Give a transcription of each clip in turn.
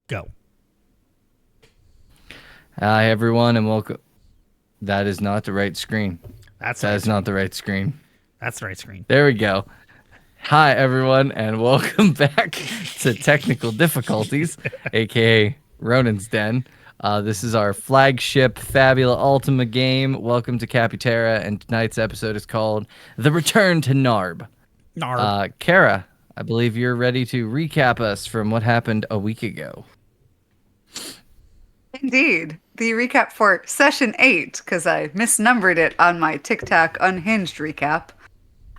Go. Hi, everyone, and welcome. That is not the right screen. That's That the right is not screen. the right screen. That's the right screen. There we go. Hi, everyone, and welcome back to Technical Difficulties, aka Ronin's Den. This is our flagship Fabula Ultima game. Welcome to Cappy, Terra, and tonight's episode is called The Return to Narb. Narb. Kara, I believe you're ready to recap us from what happened a week ago. Indeed. The recap for session 8, because I misnumbered it on my TikTok unhinged recap.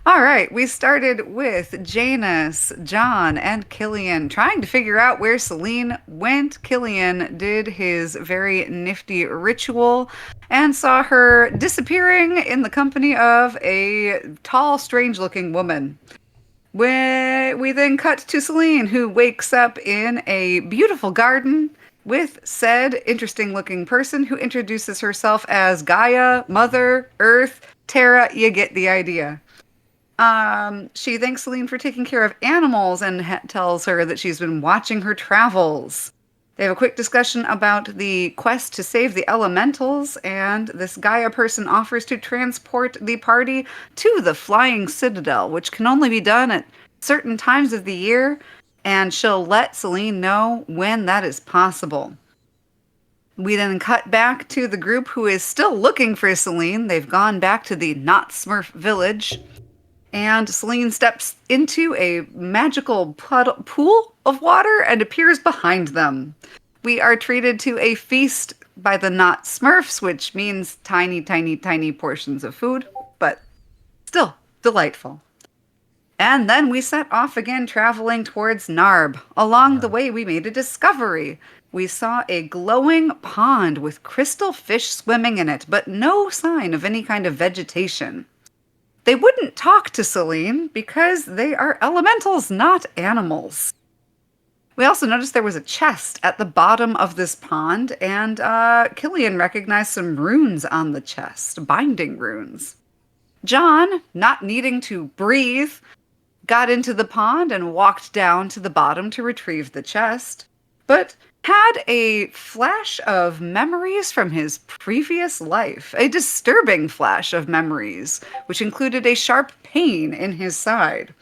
All right, we started with Janus, John, and Killian trying to figure out where Celine went. Killian did his very nifty ritual and saw her disappearing in the company of a tall, strange looking woman. We then cut to Celine, who wakes up in a beautiful garden with said interesting looking person who introduces herself as Gaia, Mother, Earth, Terra. You get the idea. She thanks Celine for taking care of animals and tells her that she's been watching her travels. They have a quick discussion about the quest to save the elementals, and this Gaia person offers to transport the party to the Flying Citadel, which can only be done at certain times of the year, and she'll let Celine know when that is possible. We then cut back to the group who is still looking for Celine. They've gone back to the Not Smurf village. And Celine steps into a magical pool of water and appears behind them. We are treated to a feast by the Not Smurfs, which means tiny, tiny, tiny portions of food, but still delightful. And then we set off again, traveling towards Narb. Along the way, we made a discovery. We saw a glowing pond with crystal fish swimming in it, but no sign of any kind of vegetation. They wouldn't talk to Celine because they are elementals, not animals. We also noticed there was a chest at the bottom of this pond, and Killian recognized some runes on the chest, binding runes. John, not needing to breathe, got into the pond and walked down to the bottom to retrieve the chest, but had a flash of memories from his previous life, a disturbing flash of memories, which included a sharp pain in his side.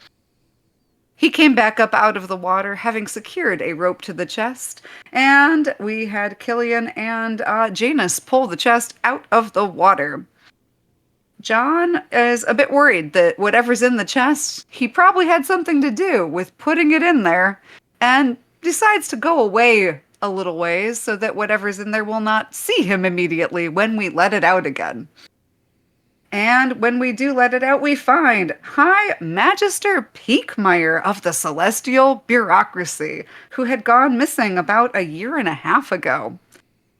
He came back up out of the water, having secured a rope to the chest, and we had Killian and Janus pull the chest out of the water. John is a bit worried that whatever's in the chest, he probably had something to do with putting it in there, and decides to go away a little ways so that whatever's in there will not see him immediately when we let it out again. And when we do let it out, we find High Magister Peakmeyer of the Celestial Bureaucracy, who had gone missing about a year and a half ago.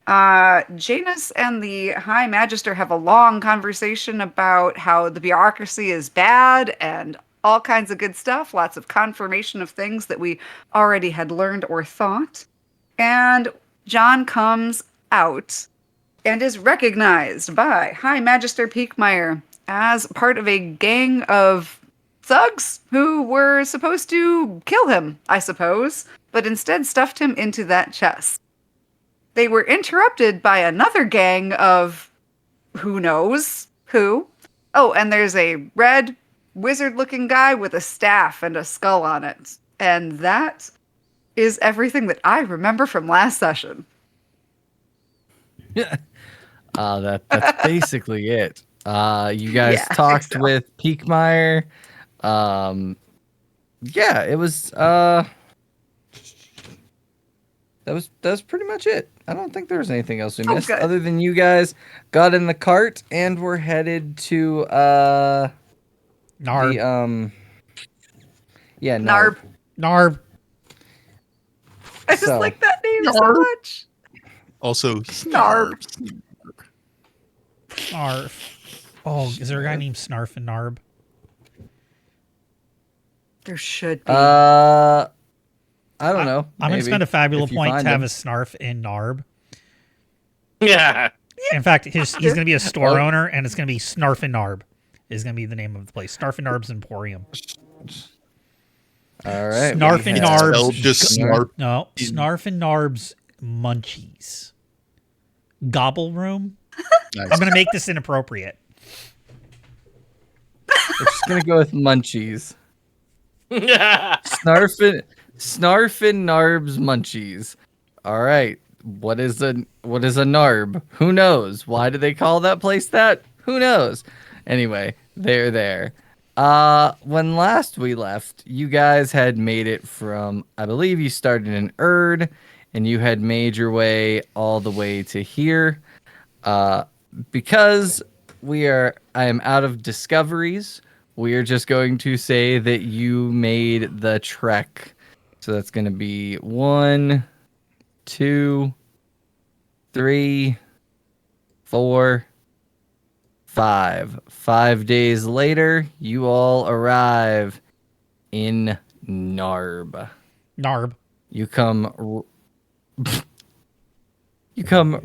Janus and the High Magister have a long conversation about how the bureaucracy is bad and all kinds of good stuff, lots of confirmation of things that we already had learned or thought. And John comes out and is recognized by High Magister Peakmeyer as part of a gang of thugs who were supposed to kill him, I suppose, but instead stuffed him into that chest. They were interrupted by another gang of who knows who. Oh, and there's a red wizard-looking guy with a staff and a skull on it. And that is everything that I remember from last session. That's basically it. You guys Yeah, I think talked so. with Peakmeyer. Yeah, it was that was pretty much it. I don't think there was anything else we missed Good. other than you guys got in the cart and were headed to Narb. the yeah, Narb. Narb. I just So- like that name so Narb. much. Also, Snarb. Snarf. Oh, is there a guy named Snarf and Narb? There should be. I don't know. I'm going to spend a fabulous if you point find to have him. a Snarf in Narb. Yeah. In fact, he's going to be a store Oh. owner, and it's going to be Snarf and Narb. Is going to be the name of the place. Snarf and Narb's Emporium. All right. Snarf we and have- Narbs. Spelled just snarf. No, Snarf and Narbs munchies. Gobble room. Nice. I'm gonna make this inappropriate. We're just gonna go with munchies. Snarfin' Narbs munchies. All right. What is a narb? Who knows? Why do they call that place that? Who knows? Anyway, they're there. When last we left, you guys had made it from, I believe you started in Erd, and you had made your way all the way to here. Because I am out of discoveries, we are just going to say that you made the trek. So that's going to be 1, 2, 3, 4, 5. 5 days later, you all arrive in Narb. Narb. You come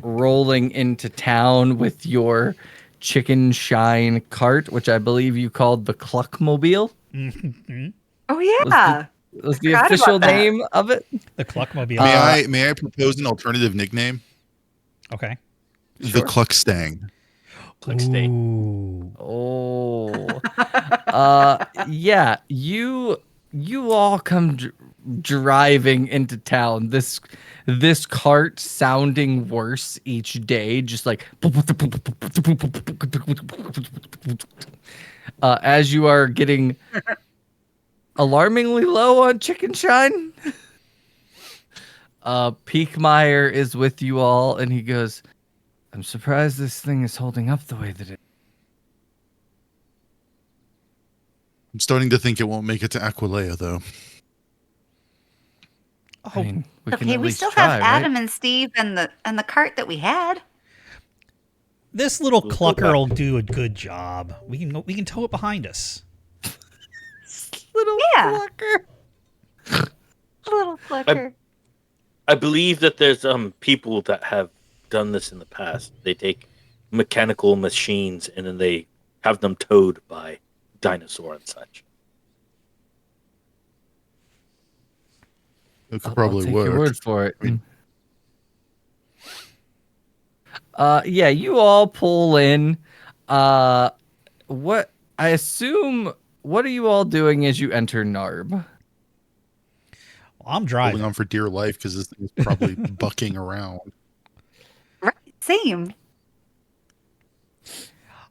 rolling into town with your chicken shine cart, which I believe you called the Cluckmobile. Oh yeah. Was the Forgot official about that. name of it? The Cluckmobile. May I propose an alternative nickname? Okay. The Cluckstang. Ooh. Oh. Yeah, you all come driving into town. This cart sounding worse each day, just like as you are getting alarmingly low on chicken shine. Peakmeyer is with you all, and he goes, I'm surprised this thing is holding up the way that it. I'm starting to think it won't make it to Aqualiea, though. I mean, we can Okay, at we least still try, have Adam right? and Steve and the cart that we had. This little We'll go clucker back. will do a good job. We can tow it behind us. Little Yeah. fucker. Little clicker. I believe that there's people that have done this in the past. They take mechanical machines and then they have them towed by dinosaur and such. It could I'll probably take work. your word for it. I mean- Yeah, you all pull in. What I assume. What are you all doing as you enter Narb? Well, I'm Holding driving. on for dear life because this thing is probably bucking around. Right. Same.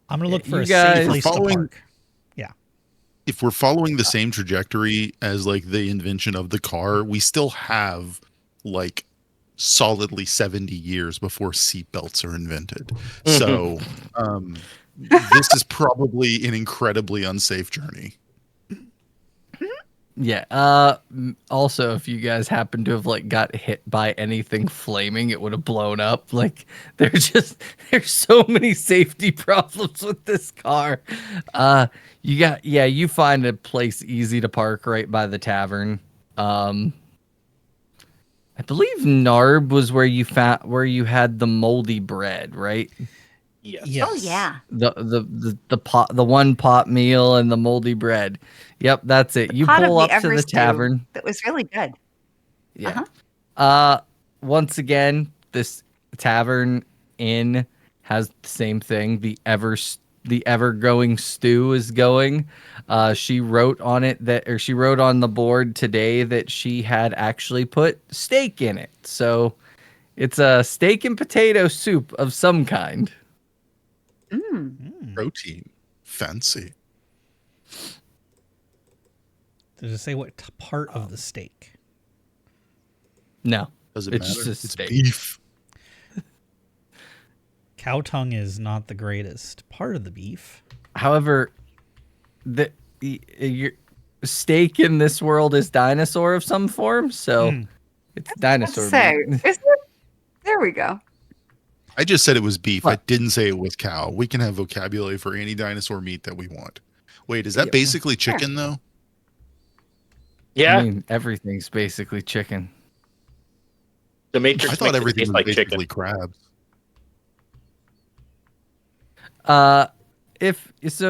I'm gonna look Yeah, for you a guys- safe place to Following- park. If we're following the same trajectory as like the invention of the car, we still have like solidly 70 years before seatbelts are invented. So this is probably an incredibly unsafe journey. Yeah. Also, if you guys happen to have like got hit by anything flaming, it would have blown up. Like there's so many safety problems with this car. You find a place easy to park right by the tavern. I believe Narb was where you had the moldy bread, right? Yes. Yes. Oh yeah. The one pot meal and the moldy bread. Yep, that's it. You Pot of pull the up to the Everest stew tavern. That was really good. Yeah. Uh-huh. Once again, this tavern inn has the same thing. The ever going stew is going. She wrote on the board today that she had actually put steak in it. So it's a steak and potato soup of some kind. Protein. Fancy. Does it say what part of the steak? No. Does it It's matter? just It's steak. beef. Cow tongue is not the greatest part of the beef. However, your steak in this world is dinosaur of some form, so it's dinosaur Say, meat. is it? There we go. I just said it was beef. I What? didn't say it was cow. We can have vocabulary for any dinosaur meat that we want. Wait, is that Yeah. basically chicken though? Yeah. I mean, everything's basically chicken. The Matrix I thought makes it everything taste was like basically chicken. crabs.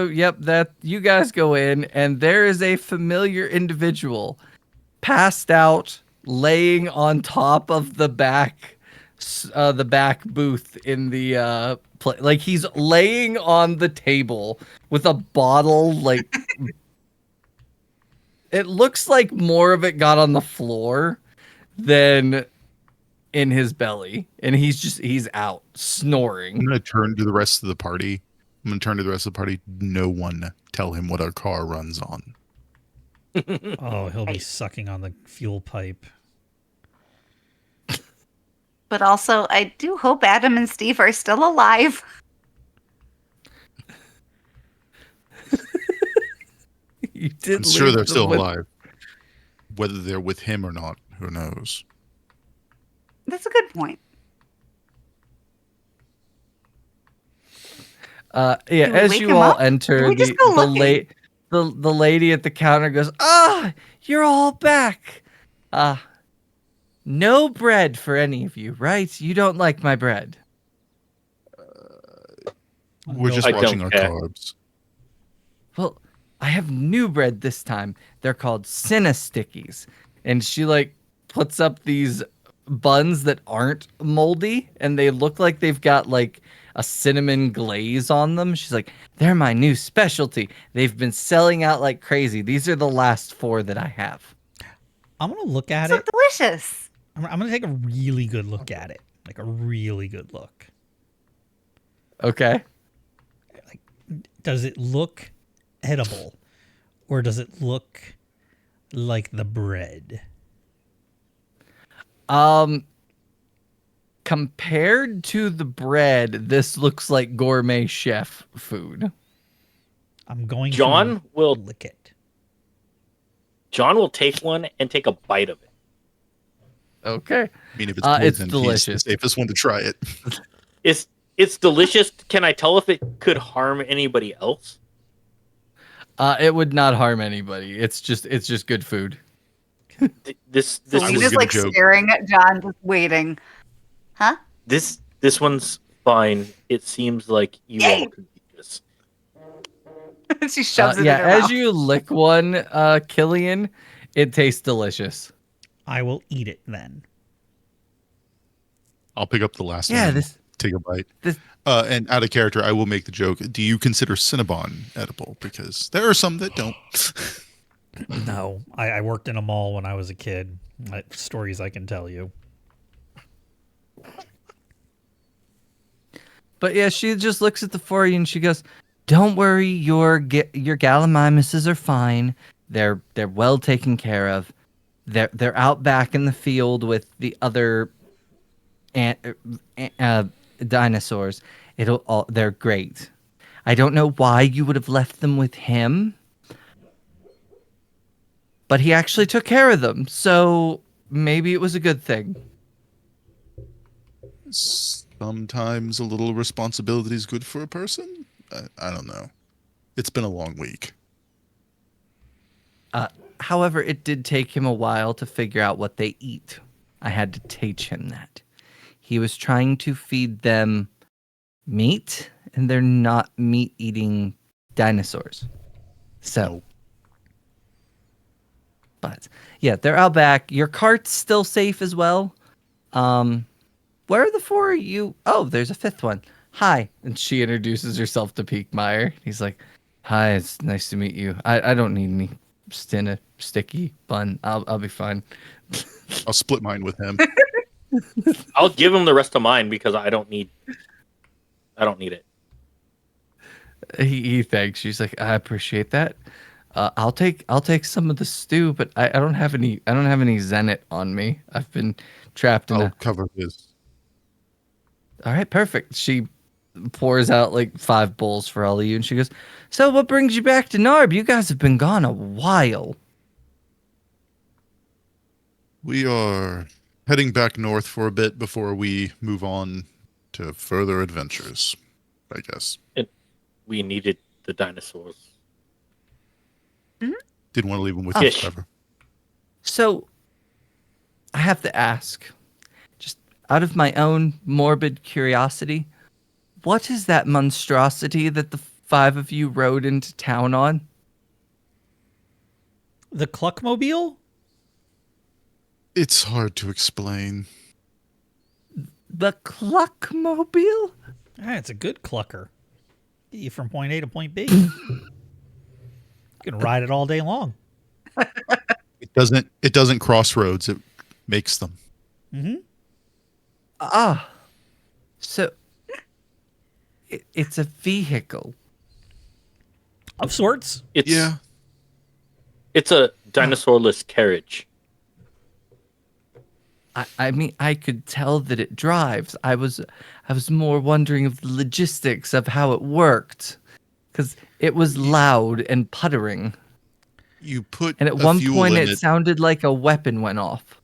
Yep, that you guys go in and there is a familiar individual passed out, laying on top of the back booth in the like he's laying on the table with a bottle. Like it looks like more of it got on the floor than in his belly, and he's out I'm snoring. gonna turn to the rest of the party. No one tell him what our car runs on. Oh, he'll be Right. sucking on the fuel pipe. But also, I do hope Adam and Steve are still alive. You did I'm sure leave they're them still with- alive. Whether they're with him or not, who knows? That's a good point. Yeah, Do we as wake you him all up? enter, Do we just go looking? the lady at the counter goes, "Ah, you're all back. No bread for any of you, right? You don't like my bread." We're No, just I watching don't our care. carbs. Well, I have new bread this time. They're called Cinna Stickies. And she like puts up these buns that aren't moldy and they look like they've got like a cinnamon glaze on them. She's like, "They're my new specialty. They've been selling out like crazy. These are the last 4 that I have." I'm gonna look at So it. delicious. I'm gonna take a really good look at it, like a really good look. Okay. Does it look edible, or does it look like the bread? Compared to the bread, this looks like gourmet chef food. I'm going John to will lick it. take one and take a bite of it. Okay. I mean, if it's It's poison, he's the delicious. safest one to try it. It's delicious. Can I tell if it could harm anybody else? It would not harm anybody. It's just good food. This So this we was just gonna like joke. staring at John, just waiting. Huh? this one's fine. It seems like you Yay! all could eat this. She shoves it Yeah, in her as mouth. you lick one, Killian, it tastes delicious. I will eat it then. I'll pick up the last Yeah, one. this Take a bite. this- And out of character, I will make the joke. Do you consider Cinnabon edible? Because there are some that don't. No, I worked in a mall when I was a kid. Stories I can tell you. But yeah, she just looks at the 4 of you and she goes, "Don't worry, your gallimimuses are fine. They're well taken care of. They're out back in the field with the other dinosaurs. They're great. I don't know why you would have left them with him, but he actually took care of them. So maybe it was a good thing." Sometimes a little responsibility is good for a person. I don't know. It's been a long week. However, it did take him a while to figure out what they eat. I had to teach him that. He was trying to feed them meat, and they're not meat-eating dinosaurs. So, Nope. but yeah, they're out back. Your cart's still safe as well. Where are the 4 of you? Oh, there's a 5th one. Hi, and she introduces herself to Peakmeyer. He's like, "Hi, it's nice to meet you. I don't need any sticky bun. I'll be fine." I'll split mine with him. I'll give him the rest of mine because I don't need it. He thanks. She's like, "I appreciate that. I'll take some of the stew, but I don't have any Zenit on me. I've been trapped in I'll a." cover his. All right, perfect. She pours out like 5 bowls for all of you, and she goes, "So what brings you back to Narb? You guys have been gone a while." We are heading back north for a bit before we move on to further adventures, I guess. We needed the dinosaurs. Didn't want to leave them with Oh. you Fish. forever. So I have to ask, just out of my own morbid curiosity, what is that monstrosity that the 5 of you rode into town on? The Cluckmobile? It's hard to explain. The Cluckmobile? It's a good clucker. Get you from point A to point B. You can ride it all day long. It doesn't crossroads, it makes them. Mm-hmm. Ah. So it's a vehicle. Of sorts. It's Yeah. it's a dinosaurless carriage. I mean, I could tell that it drives. I was more wondering of the logistics of how it worked, because it was loud and puttering, You put and at a one fuel point in it it. sounded like a weapon went off.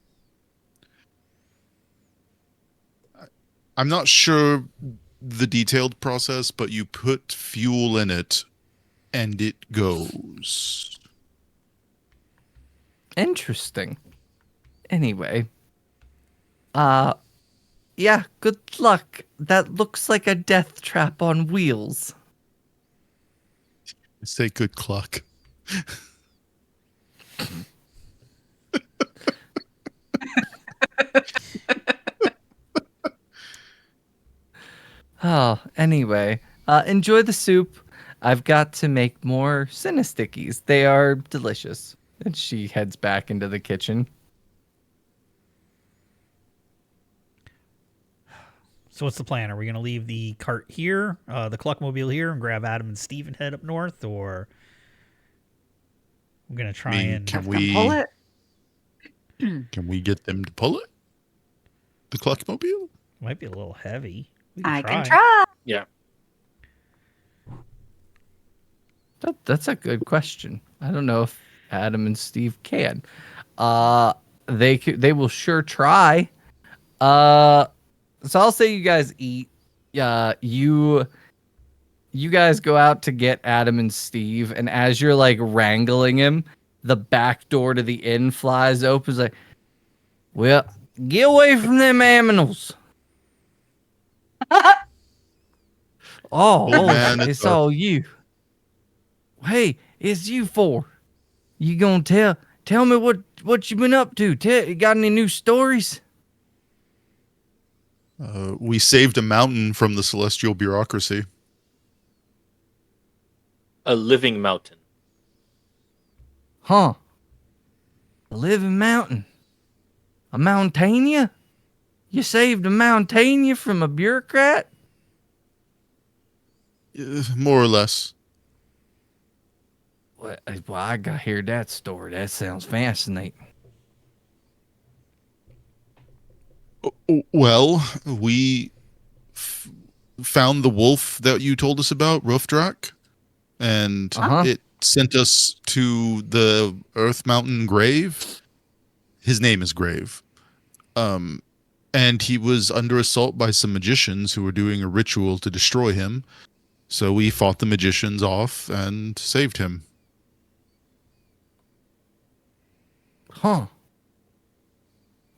I'm not sure the detailed process, but you put fuel in it and it goes. Interesting. Anyway, yeah. Good luck. That looks like a death trap on wheels. Say good cluck. Oh, anyway, enjoy the soup. I've got to make more Cinestickies. They are delicious. And she heads back into the kitchen. So what's the plan? Are we going to leave the cart here, the Cluckmobile here, and grab Adam and Steve and head up north, or we're going to try and Can Have them pull we it. can we get them to pull it? The Cluckmobile? might be a little heavy. We I can try. Yeah. That's a good question. I don't know if Adam and Steve can. They will sure try. So I'll say you guys eat. You guys go out to get Adam and Steve, and as you're like wrangling him, the back door to the inn flies open. It's like, well, get away from them animals. Oh, man, it's it's all you. Hey, it's you four. You gonna tell me what you been up to? You got any new stories? We saved a mountain from the Celestial Bureaucracy. A living mountain. Huh? A living mountain. A Mountainia? You saved a Mountainia from a bureaucrat? More or less. Well, I gotta hear that story. That sounds fascinating. Well, we found the wolf that you told us about, Roofdrak, and Uh-huh. it sent us to the Earth Mountain Grave. His name is Grave. And he was under assault by some magicians who were doing a ritual to destroy him. So we fought the magicians off and saved him. Huh.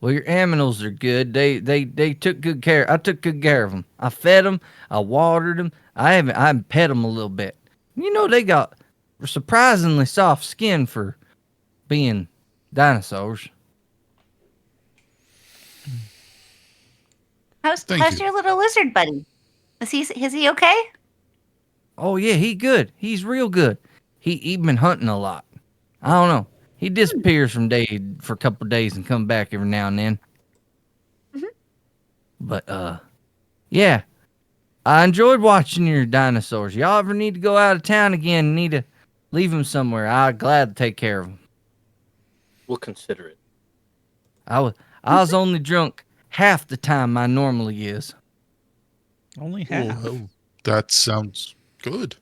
Well, your aminals are good. They took good care. I took good care of them. I fed them. I watered them. I pet them a little bit. You know, they got surprisingly soft skin for being dinosaurs. Thank How's you. your little lizard buddy? Is he okay? Oh yeah, he good. He's real good. He been hunting a lot. I don't know. He disappears for a couple of days and come back every now and then. But yeah. I enjoyed watching your dinosaurs. Y'all ever need to go out of town again and need to leave them somewhere, I'd glad to take care of them. We'll consider it. I was only drunk half the time I normally is. only half. Oh, that sounds good.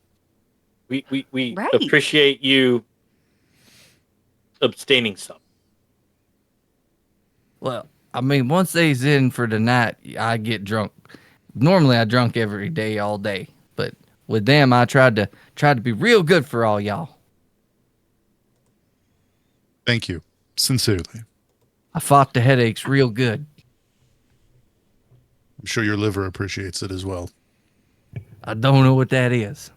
We Right. appreciate you abstaining some. Well, I mean, once they's in for the night, I get drunk. Normally, I drunk every day, all day. But with them, I tried to be real good for all y'all. Thank you. Sincerely. I fought the headaches real good. I'm sure your liver appreciates it as well. I don't know what that is.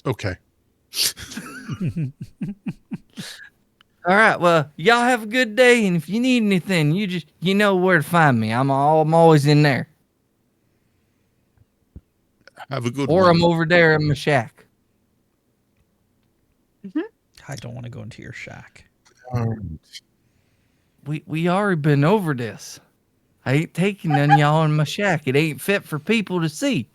Okay. All right. Well, y'all have a good day, and if you need anything, you know where to find me. I'm always in there, Have a good or one. I'm over there in my shack. I don't want to go into your shack. We already been over this. I ain't taking none of y'all in my shack. It ain't fit for people to see.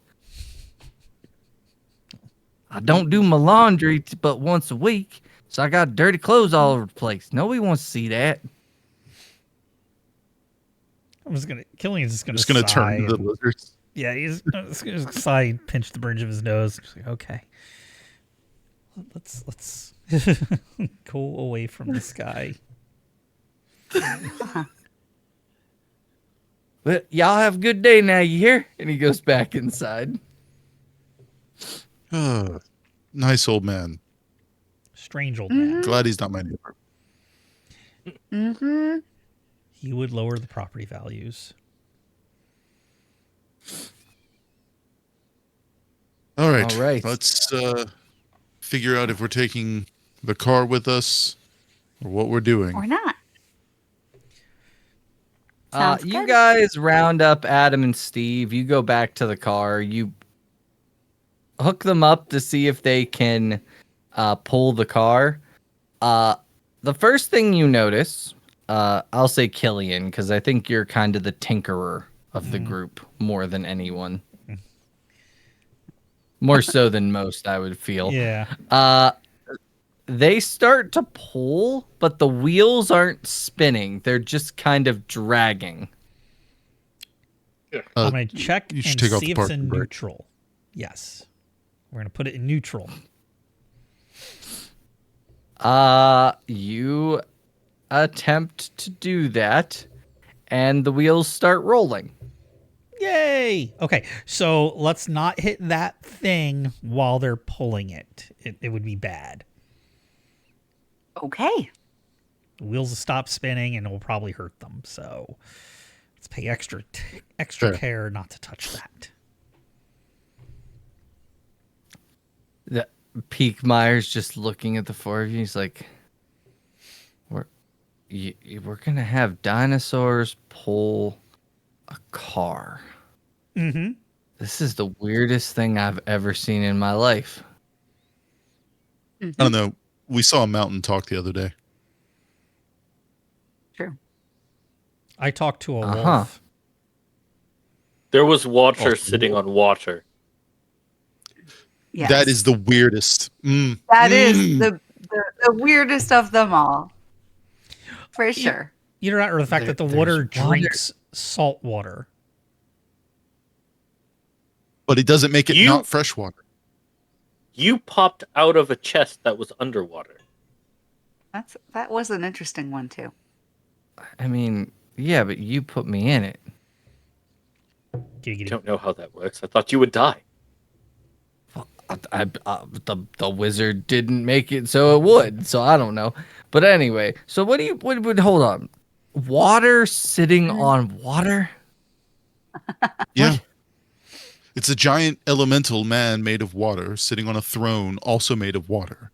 I don't do my laundry but once a week, so I got dirty clothes all over the place. Nobody wants to see that. Killian's just Just gonna sigh turn to the and- lizards. Yeah, he's just gonna sigh and pinch the bridge of his nose. Just like, okay, let's go away from this guy. But y'all have a good day now, you hear? And he goes back inside. Nice old man. Strange old man. Glad he's not my neighbor. Mm-hmm. He would lower the property values. All right. All right. Let's figure out if we're taking the car with us or what we're doing. Or not. Sounds You good. guys round up Adam and Steve. You go back to the car. You hook them up to see if they can pull the car. The first thing you notice, I'll say Killian, because I think you're kind of the tinkerer of the group more than anyone. More so than most, I would feel. Yeah. They start to pull, but the wheels aren't spinning. They're just kind of dragging. I'm gonna check you and should take off see the if it's parking in brake. neutral. Yes. We're gonna put it in neutral. You attempt to do that, and the wheels start rolling. Yay! Okay, so let's not hit that thing while they're pulling it. It would be bad. Okay. The wheels will stop spinning and it will probably hurt them. So let's pay extra Fair. care not to touch that. The Peakmeyer's just looking at the four of you. He's like, we're gonna have dinosaurs pull a car. Mm-hmm. This is the weirdest thing I've ever seen in my life. I don't know. We saw a mountain talk the other day. True. I talked to a Uh-huh. wolf. There was water Oh, sitting on water. Yes. That is the weirdest. That is the weirdest of them all. For sure. You know, or the fact that the There's water water. drinks salt water. But it doesn't make it You- not fresh water. You popped out of a chest that was underwater. That was an interesting one too. I mean, yeah, but you put me in it. I Giggity. don't know how that works. I thought you would die. The wizard didn't make it so it would, so I don't know. But anyway, so what hold on. Water sitting on water? Yeah. It's a giant elemental man made of water sitting on a throne also made of water.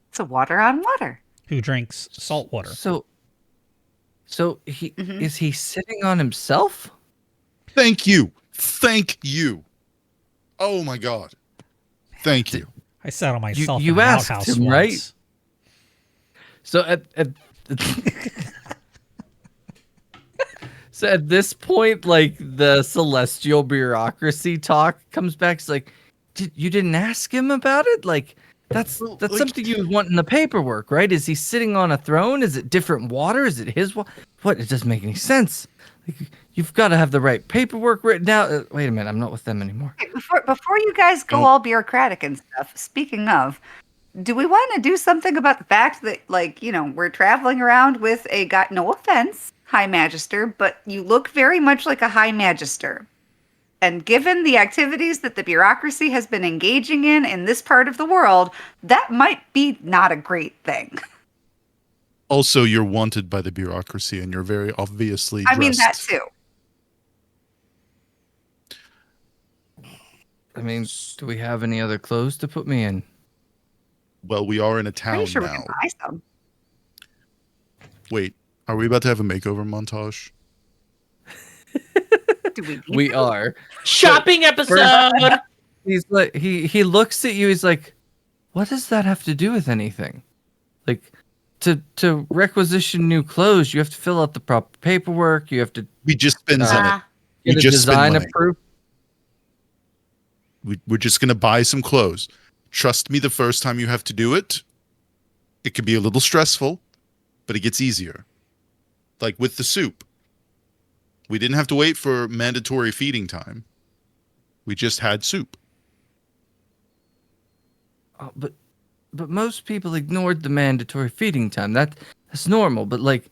It's a water on water. Who drinks salt water? So he is he sitting on himself? Thank you. Thank you. Oh my God. Thank you. I sat on myself you in an asked outhouse him, once. right? So so at this point, like the celestial bureaucracy talk comes back. It's like, you didn't ask him about it? Like that's like- something you would want in the paperwork, right? Is he sitting on a throne? Is it different water? Is it his water? What? It doesn't make any sense. Like, you've got to have the right paperwork written down. Wait a minute, I'm not with them anymore. Okay, before you guys go all bureaucratic and stuff, speaking of, do we want to do something about the fact that, like, you know, we're traveling around with a guy, no offense, High Magister, but you look very much like a High Magister. And given the activities that the bureaucracy has been engaging in this part of the world, that might be not a great thing. Also, you're wanted by the bureaucracy and you're very obviously dressed. I mean, that too. I mean, do we have any other clothes to put me in? Well, we are in a town Pretty sure we now. can buy some. Wait, are we about to have a makeover montage? Do we need We to? are. Shopping episode. He's like he looks at you. He's like, "What does that have to do with anything? Like, to requisition new clothes, you have to fill out the proper paperwork. You have to We just spend on it. Ah, We get a just spend design money. approved." We're just going to buy some clothes. Trust me, the first time you have to do it, it could be a little stressful, but it gets easier. Like with the soup. We didn't have to wait for mandatory feeding time. We just had soup. Oh, but most people ignored the mandatory feeding time. That's normal. But like,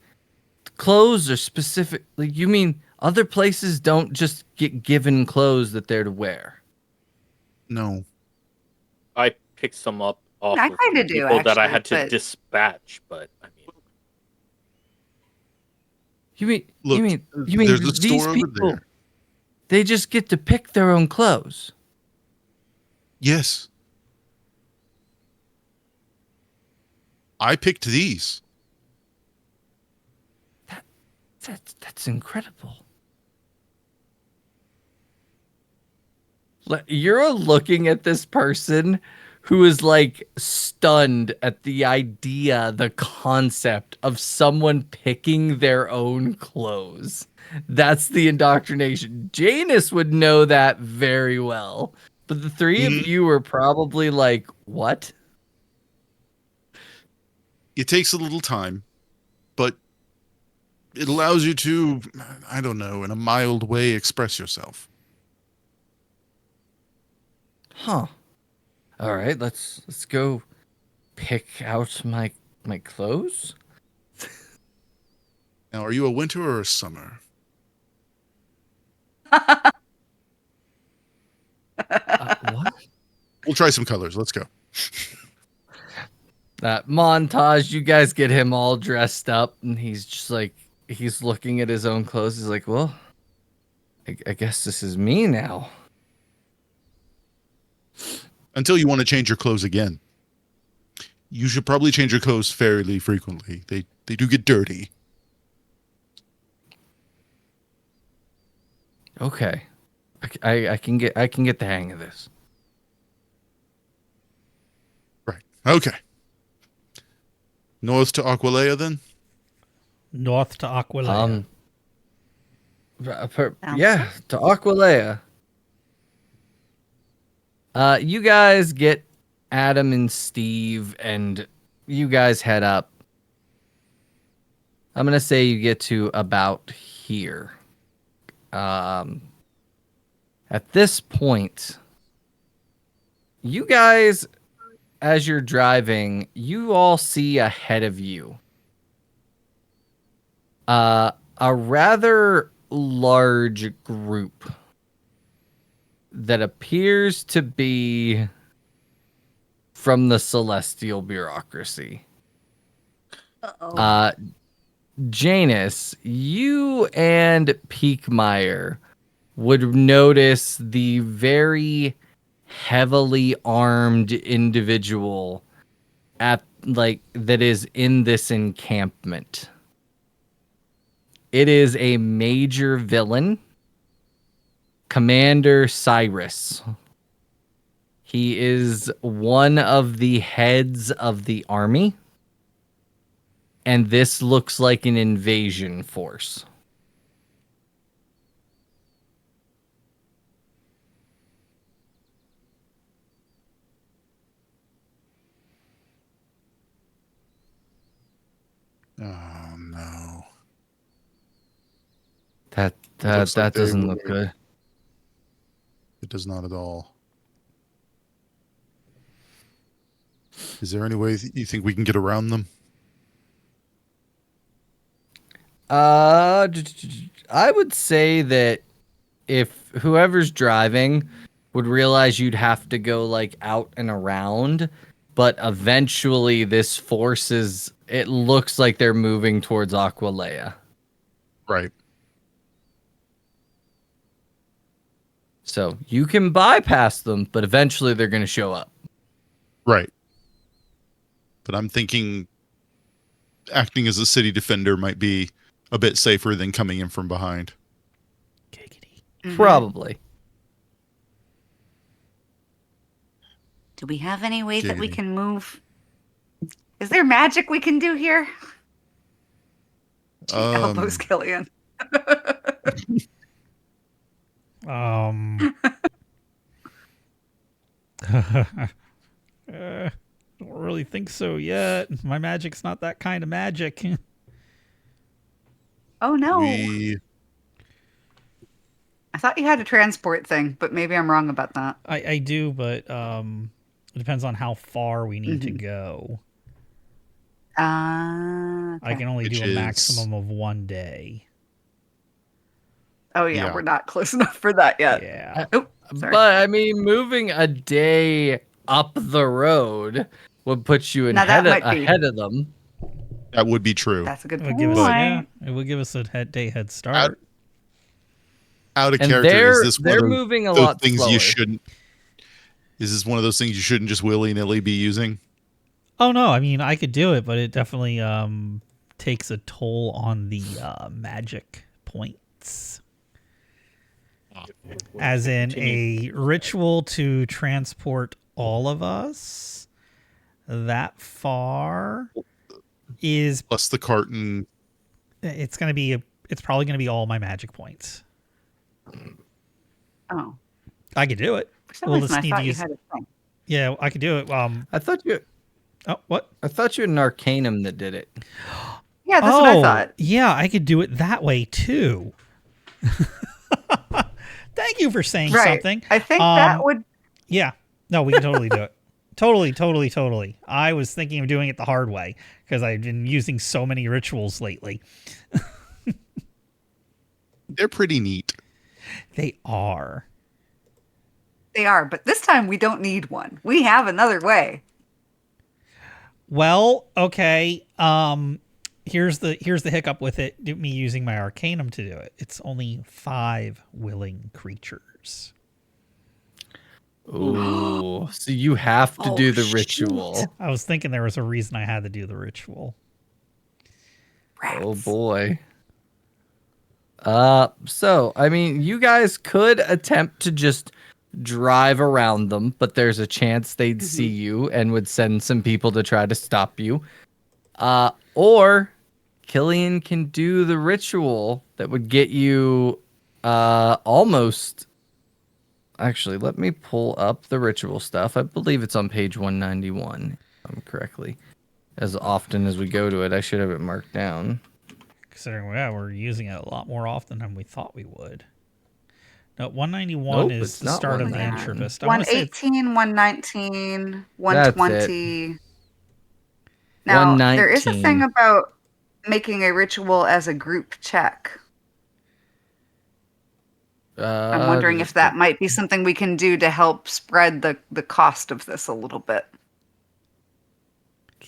clothes are specific. Like, you mean other places don't just get given clothes that they're to wear? No. I picked some up off I of kinda do, people that I actually, had to but- dispatch, but I mean, Look, you mean there's a these store over people? there. They just get to pick their own clothes. Yes. I picked these. That's incredible. You're looking at this person who is like stunned at the idea, the concept of someone picking their own clothes. That's the indoctrination. Janus would know that very well. But the three of you are probably like, what? It takes a little time, but it allows you to, I don't know, in a mild way, express yourself. Huh. All right, let's go pick out my clothes. Now, are you a winter or a summer? What? We'll try some colors. Let's go. That montage, you guys get him all dressed up, and he's just like, he's looking at his own clothes. He's like, well, I guess this is me now. Until you want to change your clothes again. You should probably change your clothes fairly frequently. They do get dirty. Okay, I can get the hang of this. Right. Okay. North to Aqualiea, then? North to Aqualiea. Yeah, to Aqualiea. You guys get Adam and Steve, and you guys head up. I'm gonna say you get to about here. At this point, you guys, as you're driving, you all see ahead of you a rather large group that appears to be from the Celestial Bureaucracy. uh-oh. Janus, you and Peakmeyer would notice the very heavily armed individual that is in this encampment. It is a major villain, Commander Cyrus. He is one of the heads of the army, and this looks like an invasion force. Oh, no. That looks like they doesn't look were- good. It does not at all. Is there any way you think we can get around them? I would say that if whoever's driving would realize you'd have to go like out and around, but eventually this force it looks like they're moving towards Aqualiea. Right. So you can bypass them, but eventually they're going to show up. Right. But I'm thinking acting as a city defender might be a bit safer than coming in from behind. Giggity. Probably. Do we have any way that we Giggity. can move? Is there magic we can do here? She elbows Killian. Don't really think so yet. My magic's not that kind of magic. Oh no. We I thought you had a transport thing, but maybe I'm wrong about that. I do, but it depends on how far we need to go. Okay. I can only Which do a is- maximum of 1 day. Oh yeah, Yeah. we're not close enough for that yet. Yeah. Oh, sorry. But I mean, moving a day up the road would put you Now, that ahead might be- of them. that would be true. That's a good It point. would give us it would give us a day head start. Out of And character, is this one they're of those, moving a those lot things slower. you shouldn't? Is this one of those things you shouldn't just willy-nilly be using? Oh no, I mean I could do it, but it definitely takes a toll on the magic points. As in a ritual to transport all of us that far is Plus the carton. it's probably gonna be all my magic points. Oh, I could do it. for some We'll reason just I need to thought you use- had a thing. Yeah, I could do it. I thought you What? had an Arcanum that did it. Yeah, that's what I thought. Yeah, I could do it that way too. Thank you for saying Right. something. I think that would. Yeah. No, we can totally do it. Totally. I was thinking of doing it the hard way because I've been using so many rituals lately. They're pretty neat. They are. They are, but this time we don't need one. We have another way. Well, okay. Here's the hiccup with it. Me using my Arcanum to do it. It's only 5 willing creatures. Ooh, so you have to do the shoot. ritual. I was thinking there was a reason I had to do the ritual. Rats. Oh boy. So I mean, you guys could attempt to just drive around them, but there's a chance they'd see you and would send some people to try to stop you. Or Killian can do the ritual that would get you almost. Actually, let me pull up the ritual stuff. I believe it's on page 191, if I'm correctly. As often as we go to it, I should have it marked down. Considering we're using it a lot more often than we thought we would. No, 191 Nope, is it's the not start of the 191. Entropist. I want to say 118, 119, 120. Now, there is a 119. thing about making a ritual as a group check. I'm wondering if that might be something we can do to help spread the cost of this a little bit.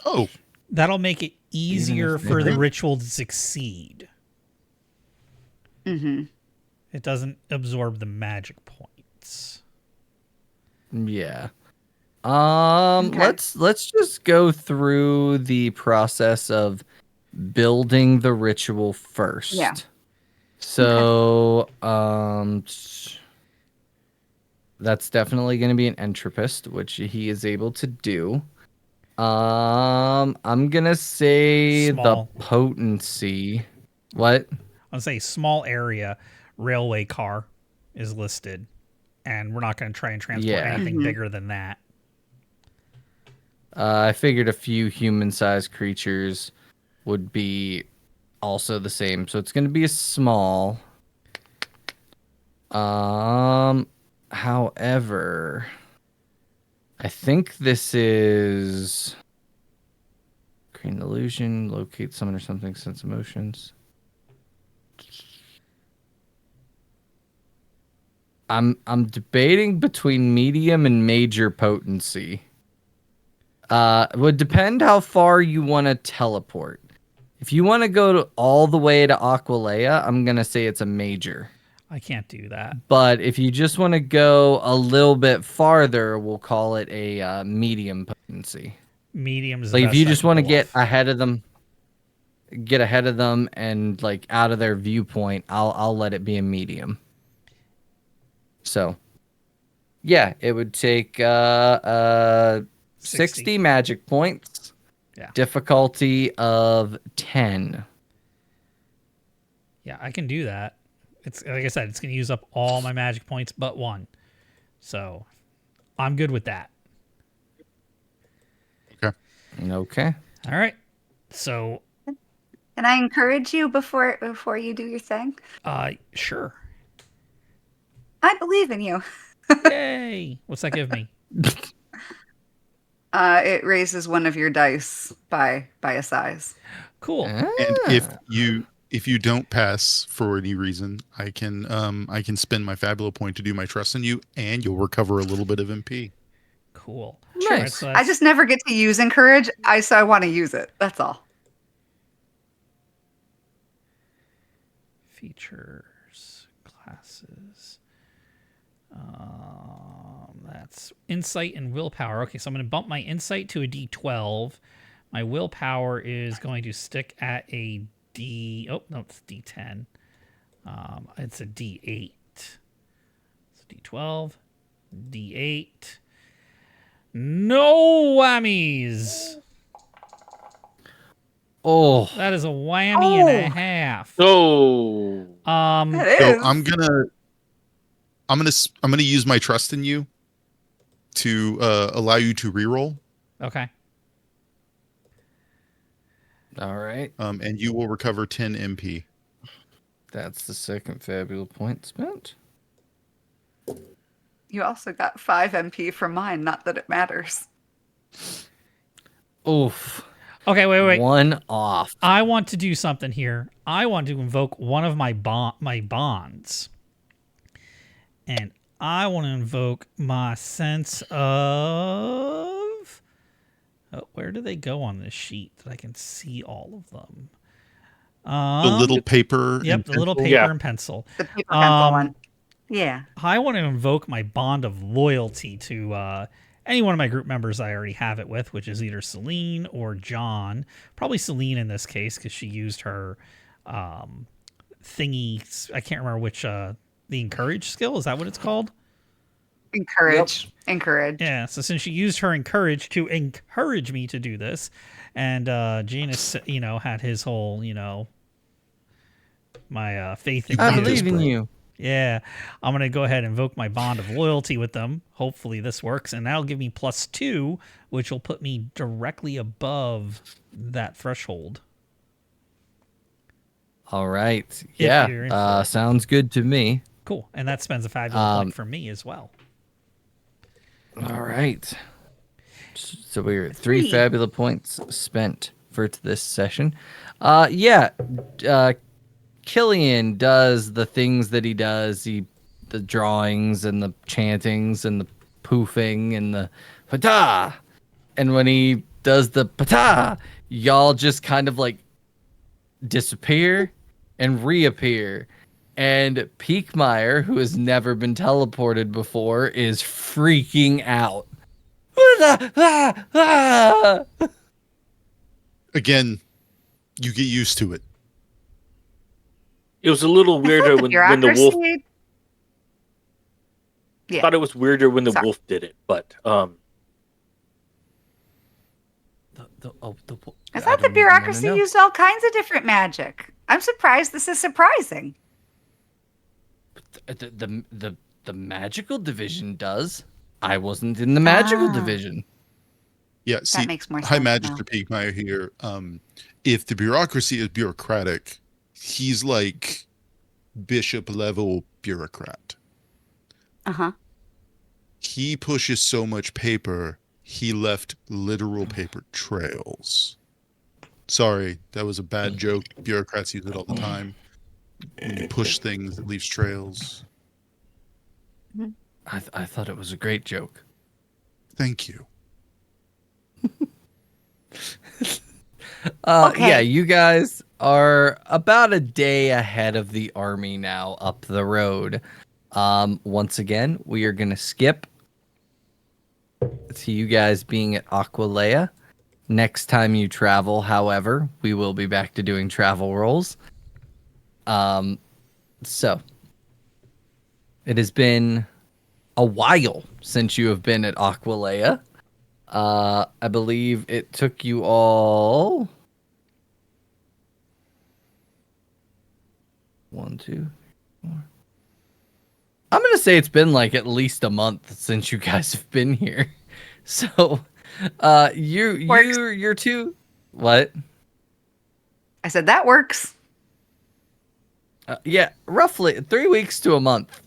Oh, that'll make it easier if for the they- ritual to succeed. Mm-hmm. It doesn't absorb the magic points. Yeah. Okay. Let's just go through the process of building the ritual first. Yeah. So, that's definitely going to be an entropist, which he is able to do. I'm going to say Small. the potency. What? I'll say small area railway car is listed, and we're not going to try and transport Yeah. anything bigger than that. I figured a few human-sized creatures would be also the same, so it's going to be a small. However, I think this is create an illusion, locate someone or something, sense emotions. I'm debating between medium and major potency. Would depend how far you want to teleport. If you want to go all the way to Aqualiea, I'm gonna say it's a major. I can't do that. But if you just want to go a little bit farther, we'll call it a medium potency. Medium is Like the if you best I just can want to pull get off. ahead of them. get ahead of them and like out of their viewpoint, I'll let it be a medium. So, yeah, it would take 60 magic points. Yeah. Difficulty of 10. Yeah, I can do that. It's like I said, it's going to use up all my magic points but 1. So, I'm good with that. Okay. All right. So, Can I encourage you before you do your thing? sure. I believe in you. Yay! What's that give me? It raises one of your dice by a size. Cool. And if you don't pass for any reason, I can spend my fabula point to do my trust in you, and you'll recover a little bit of MP. Cool. Nice. So I just never get to use encourage. So I want to use it. That's all. features, classes. That's insight and willpower. Okay, so I'm going to bump my insight to a D12. My willpower is going to stick at a D. Oh no, it's D10. It's a D8. It's D12, D8. No whammies. Oh, That is a whammy and a half. Oh, It So is. I'm gonna use my trust in you to allow you to reroll, Okay. all right. and you will recover 10 MP. That's the second fabula point spent. You also got 5 MP from mine. Not that it matters. Oof. Okay, wait. One off. I want to do something here. I want to invoke one of my bonds. And I want to invoke my sense of... Oh, where do they go on this sheet that I can see all of them? The little paper. Yep, and the little pencil. paper Yeah. and pencil. The paper pencil one. Yeah. I want to invoke my bond of loyalty to any one of my group members I already have it with, which is either Celine or John. Probably Celine in this case because she used her thingy. I can't remember which, the encourage skill. Is that what it's called? Encourage. Encourage. Yeah, so since she used her encourage to encourage me to do this, and Janus, had his whole, my faith in I you. believe in you. Yeah, I'm going to go ahead and invoke my bond of loyalty with them. Hopefully this works, and that'll give me +2, which will put me directly above that threshold. All right. you're Yeah. in for it. Sounds good to me. Cool, and that spends a fabulous point for me as well. All right. So we're at 3 fabula points spent for this session. Killian does the things that he does. The drawings and the chantings and the poofing and the pata. And when he does the pata, y'all just kind of like disappear and reappear. And Peakmeyer, who has never been teleported before, is freaking out. Again, you get used to it. it was a little weirder when the wolf. Bureaucracy. I Yeah. thought it was weirder when the Sorry. wolf did it, but I thought the bureaucracy used all kinds of different magic. I'm surprised this is surprising. The magical division does. I wasn't in the magical Ah. division. Yeah, see, makes more High sense Magister now. Peakmeyer here. If the bureaucracy is bureaucratic, he's like bishop level bureaucrat. Uh-huh. He pushes so much paper, he left literal paper trails. Sorry, that was a bad joke. Bureaucrats use it all the time. When you push things, it leaves trails. I thought it was a great joke. Thank you. Okay. Yeah, you guys are about a day ahead of the army now up the road. Once again, we are going to skip to you guys being at Aqualiea. Next time you travel, however, we will be back to doing travel rolls. So it has been a while since you have been at Aqualiea. I believe it took you all 1, 2, 4. I'm gonna say it's been like at least a month since you guys have been here. So, you're two. What? I said that works. Yeah, roughly 3 weeks to a month,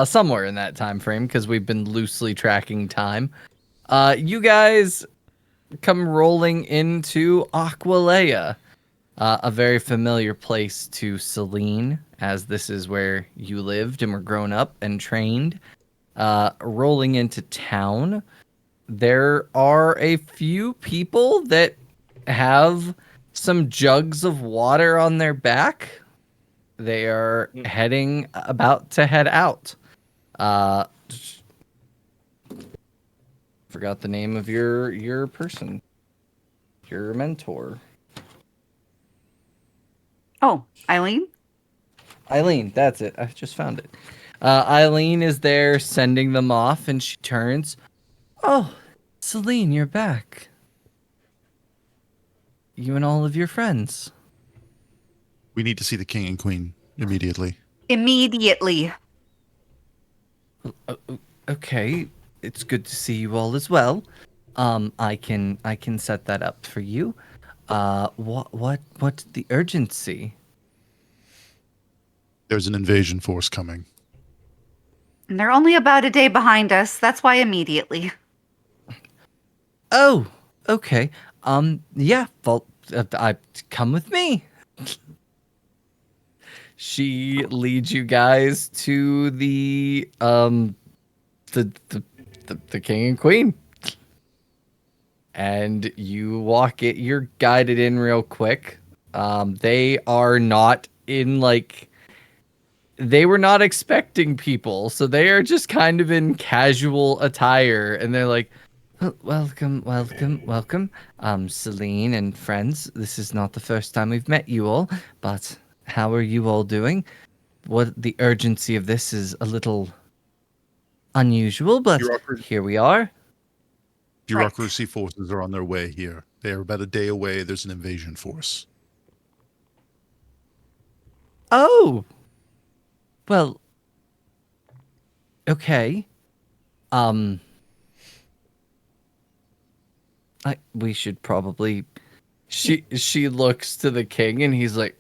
somewhere in that time frame, because we've been loosely tracking time. You guys come rolling into Aqualiea, a very familiar place to Celine, as this is where you lived and were grown up and trained. Rolling into town, there are a few people that have some jugs of water on their back. They are about to head out. Forgot the name of your person, your mentor. Oh, Eileen? Eileen, that's it. I just found it. Eileen is there sending them off, and she turns. Oh, Celine, you're back. You and all of your friends. We need to see the king and queen immediately. Immediately. Okay, it's good to see you all as well. I can set that up for you. What's the urgency? There's an invasion force coming. And they're only about a day behind us. That's why immediately. Oh, okay. Yeah, well, I come with me. She leads you guys to the king and queen. And you walk it, you're guided in real quick. They are not in they were not expecting people, so they are just kind of in casual attire, and they're like, "Oh, welcome. Celine and friends, this is not the first time we've met you all, but how are you all doing? What the urgency of this is a little unusual, but here we are." Bureaucracy forces are on their way here. They are about a day away. There's an invasion force. Oh. Well, okay. We should probably. She looks to the king, and he's like,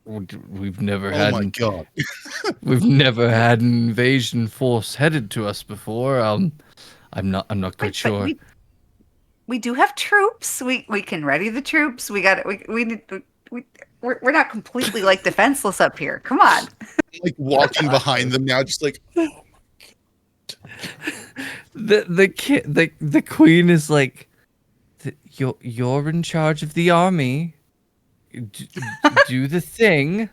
"We've never Oh had. my god! We've never had an invasion force headed to us before. I'm not quite sure." We do have troops. We can ready the troops. We're not completely like defenseless up here. Come on. Like walking behind them now, just like the queen is like, you're in charge of the army. Do the thing.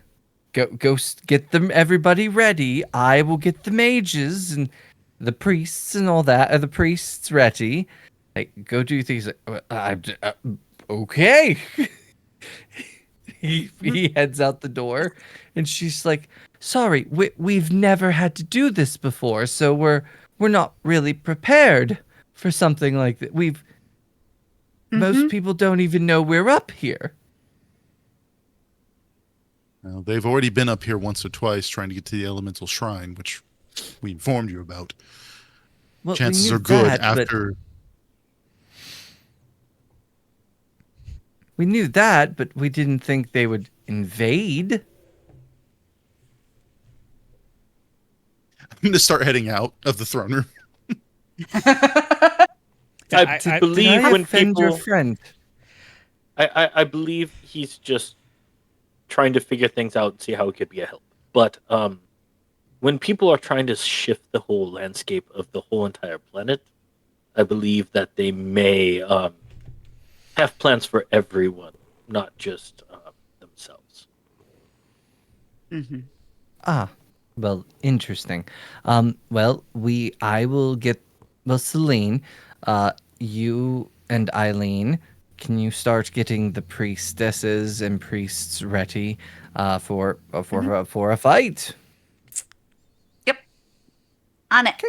Go get them everybody ready. I will get the mages and the priests and all that. Are the priests ready? Like, go do things. Okay. He heads out the door, and she's like, "Sorry, we've never had to do this before, so we're not really prepared for something like that. Most people don't even know we're up here." well, they've already been up here once or twice trying to get to the elemental shrine, which we informed you about. Well, Chances we knew are good that, but after. we knew that, but we didn't think they would invade. I'm going to start heading out of the throne room. I believe Did I when offend your people, friend? I believe he's just trying to figure things out and see how it could be a help. But when people are trying to shift the whole landscape of the whole entire planet, I believe that they may have plans for everyone, not just themselves. Mm-hmm. Ah, well, interesting. Well, Celine, you and Eileen, can you start getting the priestesses and priests ready for a fight? Yep. On it.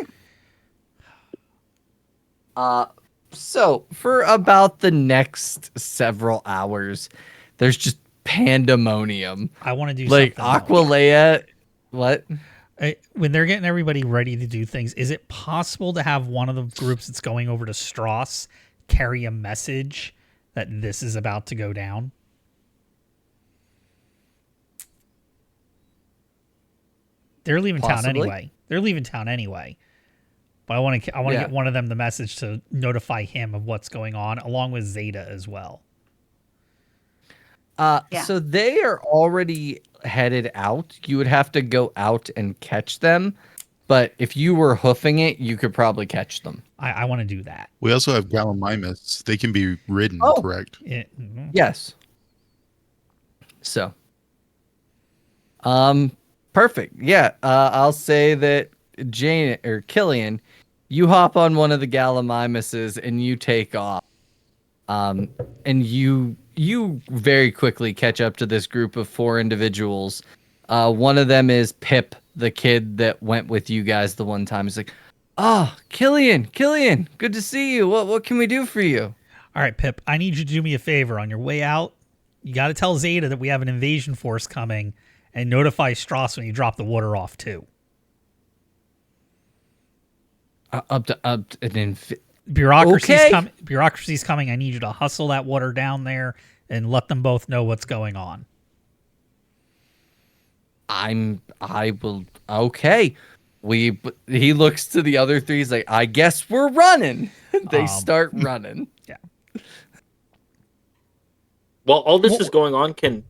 So for about the next several hours, there's just pandemonium. I want to do Like something else. Aqualiea, what? When they're getting everybody ready to do things, is it possible to have one of the groups that's going over to Strauss carry a message that this is about to go down? They're leaving town Possibly. anyway. But I want to get one of them the message to notify him of what's going on, along with Zeta as well. So they are already headed out. You would have to go out and catch them. But if you were hoofing it, you could probably catch them. I want to do that. We also have Gallimimus. They can be ridden, correct? Yes. So. Perfect. Yeah. I'll say that Jane or Killian, you hop on one of the Gallimimuses and you take off. And you very quickly catch up to this group of 4 individuals. One of them is Pip, the kid that went with you guys the one time. He's like, "Oh, Killian, good to see you. What can we do for you?" All right, Pip, I need you to do me a favor. On your way out, you got to tell Zeta that we have an invasion force coming and notify Strauss when you drop the water off, too. Bureaucracy's coming. I need you to hustle that water down there and let them both know what's going on. I will. Okay. He looks to the other 3. He's like, "I guess we're running." They start running. Yeah. While all this is going on, can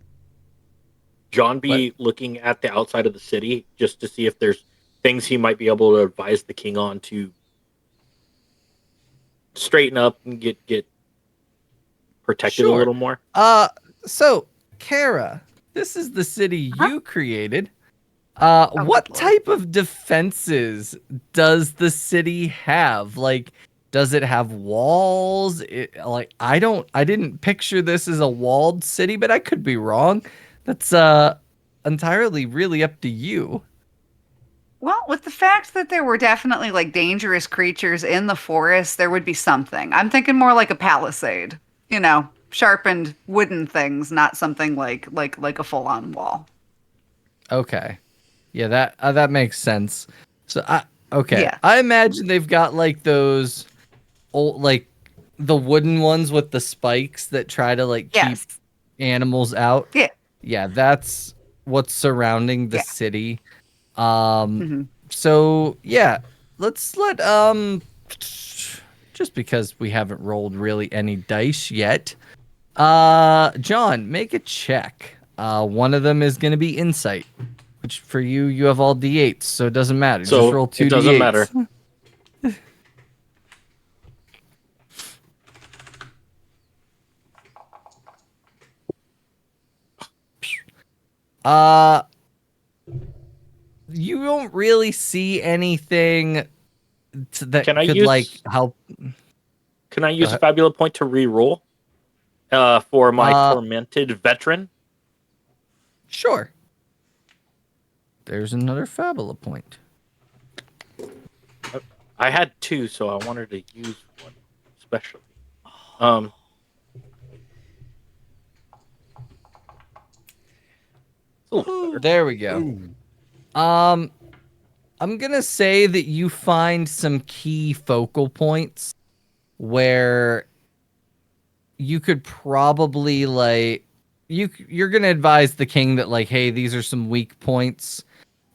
John be looking at the outside of the city just to see if there's things he might be able to advise the king on to straighten up and get protected a little more? So, Kara, this is the city you created. What type of defenses does the city have? Like, does it have walls? I didn't picture this as a walled city, but I could be wrong. That's entirely really up to you. Well, with the fact that there were definitely like dangerous creatures in the forest, there would be something. I'm thinking more like a palisade, sharpened wooden things, not something like a full-on wall. Okay. Yeah, that makes sense. So Yeah. I imagine they've got like those old, like the wooden ones with the spikes that try to like keep animals out. Yeah. Yeah, that's what's surrounding the city. Mhm. So yeah, let's let just because we haven't rolled really any dice yet. John, make a check. One of them is going to be insight, which for you have all d8s, so it doesn't matter. So just roll 2 it doesn't d8s. matter. You don't really see anything that could like help. Can I use a Fabula point to re-roll for my tormented veteran? Sure. There's another Fabula point. I had 2, so I wanted to use one especially. There we go. I'm gonna say that you find some key focal points where you could probably like you're gonna advise the king that like, hey, these are some weak points,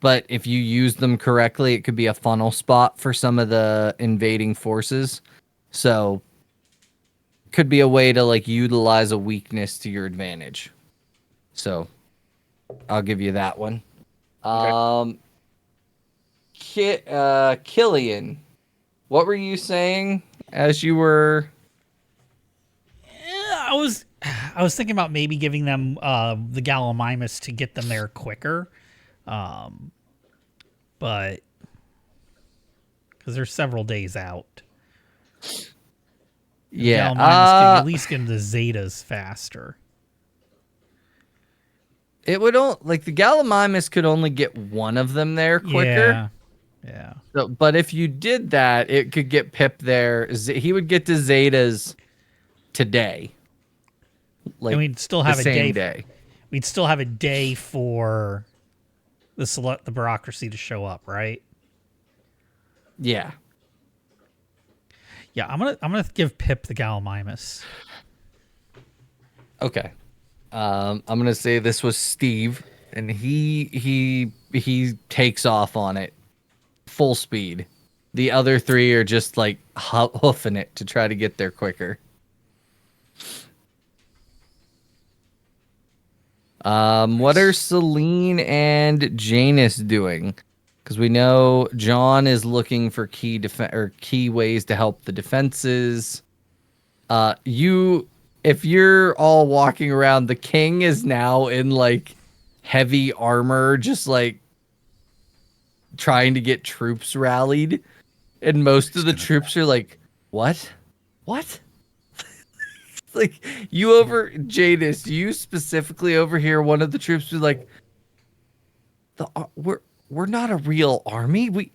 but if you use them correctly, it could be a funnel spot for some of the invading forces. So could be a way to like utilize a weakness to your advantage. So I'll give you that one. Okay. Killian, what were you saying as you were? I was thinking about maybe giving them the Gallimimus to get them there quicker, but because they're several days out. Yeah. Gallimimus could at least get into Zetas faster. It would like the Gallimimus could only get one of them there quicker. Yeah. So, but if you did that, it could get Pip there. He would get to Zetas today. Like, And we'd still have the a same day. day. We'd still have a day for the bureaucracy to show up, right? Yeah. Yeah, I'm gonna give Pip the Gallimimus. Okay. I'm gonna say this was Steve, and he takes off on it full speed. The other three are just like hoofing it to try to get there quicker. What are Celine and Janus doing? Because we know John is looking for key ways to help the defenses. If you're all walking around, the king is now in like heavy armor, just like trying to get troops rallied, and most of the troops are like, "What? Like Janus, you specifically overhear one of the troops be like, we're not a real army.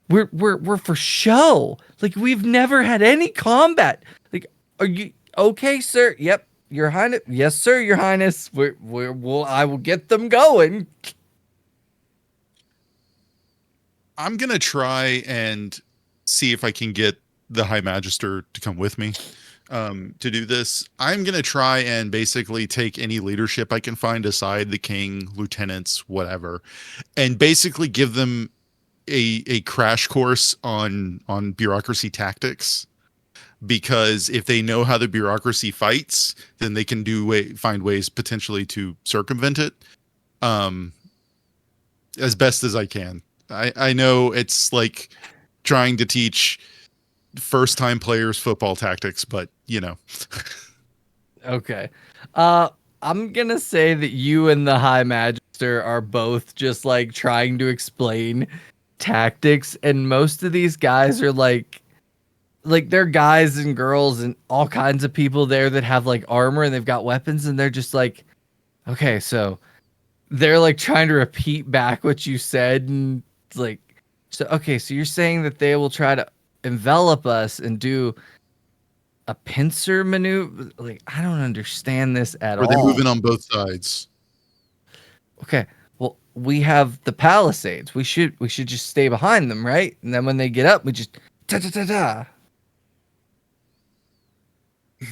We're for show. Like, we've never had any combat. Like, are you okay, sir? Yep, Your Highness. Yes, sir, Your Highness. I will get them going. I'm gonna try and see if I can get the High Magister to come with me to do this. I'm gonna try and basically take any leadership I can find aside the king, lieutenants, whatever, and basically give them a crash course on bureaucracy tactics. Because if they know how the bureaucracy fights, then they can find ways potentially to circumvent it as best as I can. I know it's like trying to teach first-time players football tactics, but you know. Okay. I'm gonna say that you and the High Magister are both just like trying to explain tactics, and most of these guys are like they're guys and girls and all kinds of people there that have like armor and they've got weapons, and they're just like, okay, so they're like trying to repeat back what you said, and it's like, so okay, so you're saying that they will try to envelop us and do a pincer maneuver? Like, I don't understand this at all. Are they moving on both sides? Okay, well, we have the palisades. We should just stay behind them, right? And then when they get up, we just ta ta ta ta. If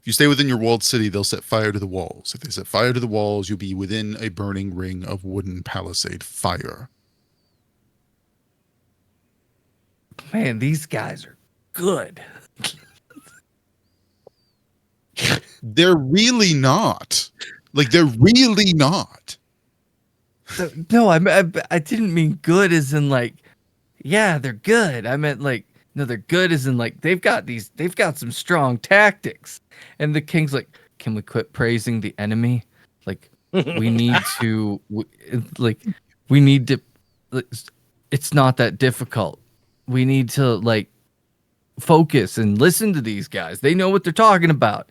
you stay within your walled city, they'll set fire to the walls. If they set fire to the walls, you'll be within a burning ring of wooden palisade fire. Man, these guys are good. They're really not. Like, they're really not. No, I didn't mean good as in like, yeah, they're good. I meant like, no, they're good as in like they've got some strong tactics. And the king's like, can we quit praising the enemy? Like, we need to, it's not that difficult. We need to like focus and listen to these guys. They know what they're talking about.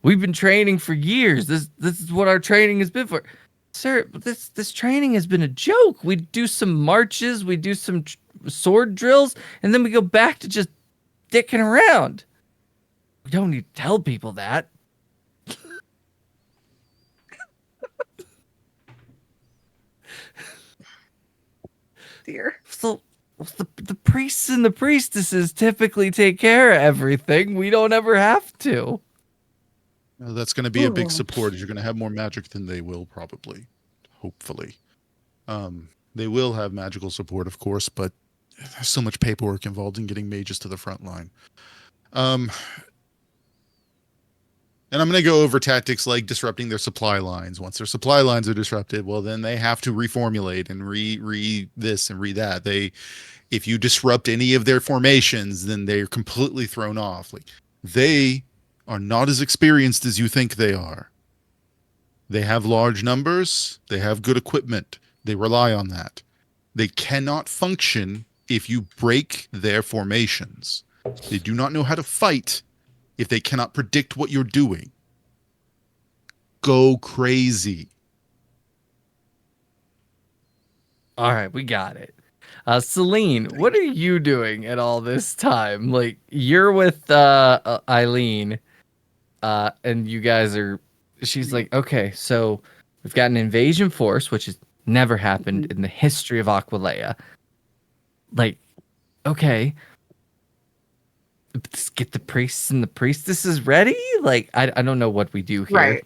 We've been training for years. This is what our training has been for. Sir, this training has been a joke. We do some marches, we do some sword drills, and then we go back to just dicking around. We don't need to tell people that. Dear. So the priests and the priestesses typically take care of everything. We don't ever have to. That's going to be a big support. You're going to have more magic than they will, probably. Hopefully. They will have magical support, of course, but there's so much paperwork involved in getting mages to the front line. And I'm going to go over tactics like disrupting their supply lines. Once their supply lines are disrupted, well, then they have to reformulate and re this and re that. If you disrupt any of their formations, then they're completely thrown off. Like, they are not as experienced as you think they are. They have large numbers. They have good equipment. They rely on that. They cannot function if you break their formations. They do not know how to fight if they cannot predict what you're doing. Go crazy. All right, we got it. Celine, what are you doing at all this time? Like, you're with Eileen, and you guys are. She's like, okay, so we've got an invasion force, which has never happened in the history of Aqualiea. Like, okay, let's get the priests and the priestesses ready. Like, I don't know what we do here. Right.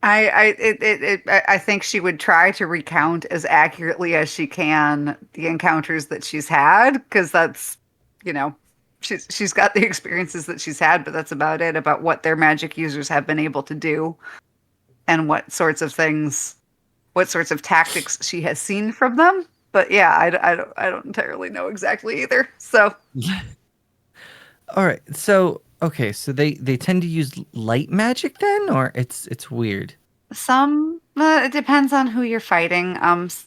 I think she would try to recount as accurately as she can the encounters that she's had, because that's, you know, she's got the experiences that she's had, but that's about it, about what their magic users have been able to do and what sorts of things, what sorts of tactics she has seen from them. But yeah, I don't entirely know exactly either. So All right, so okay, so they tend to use light magic then, or it's weird. some it depends on who you're fighting.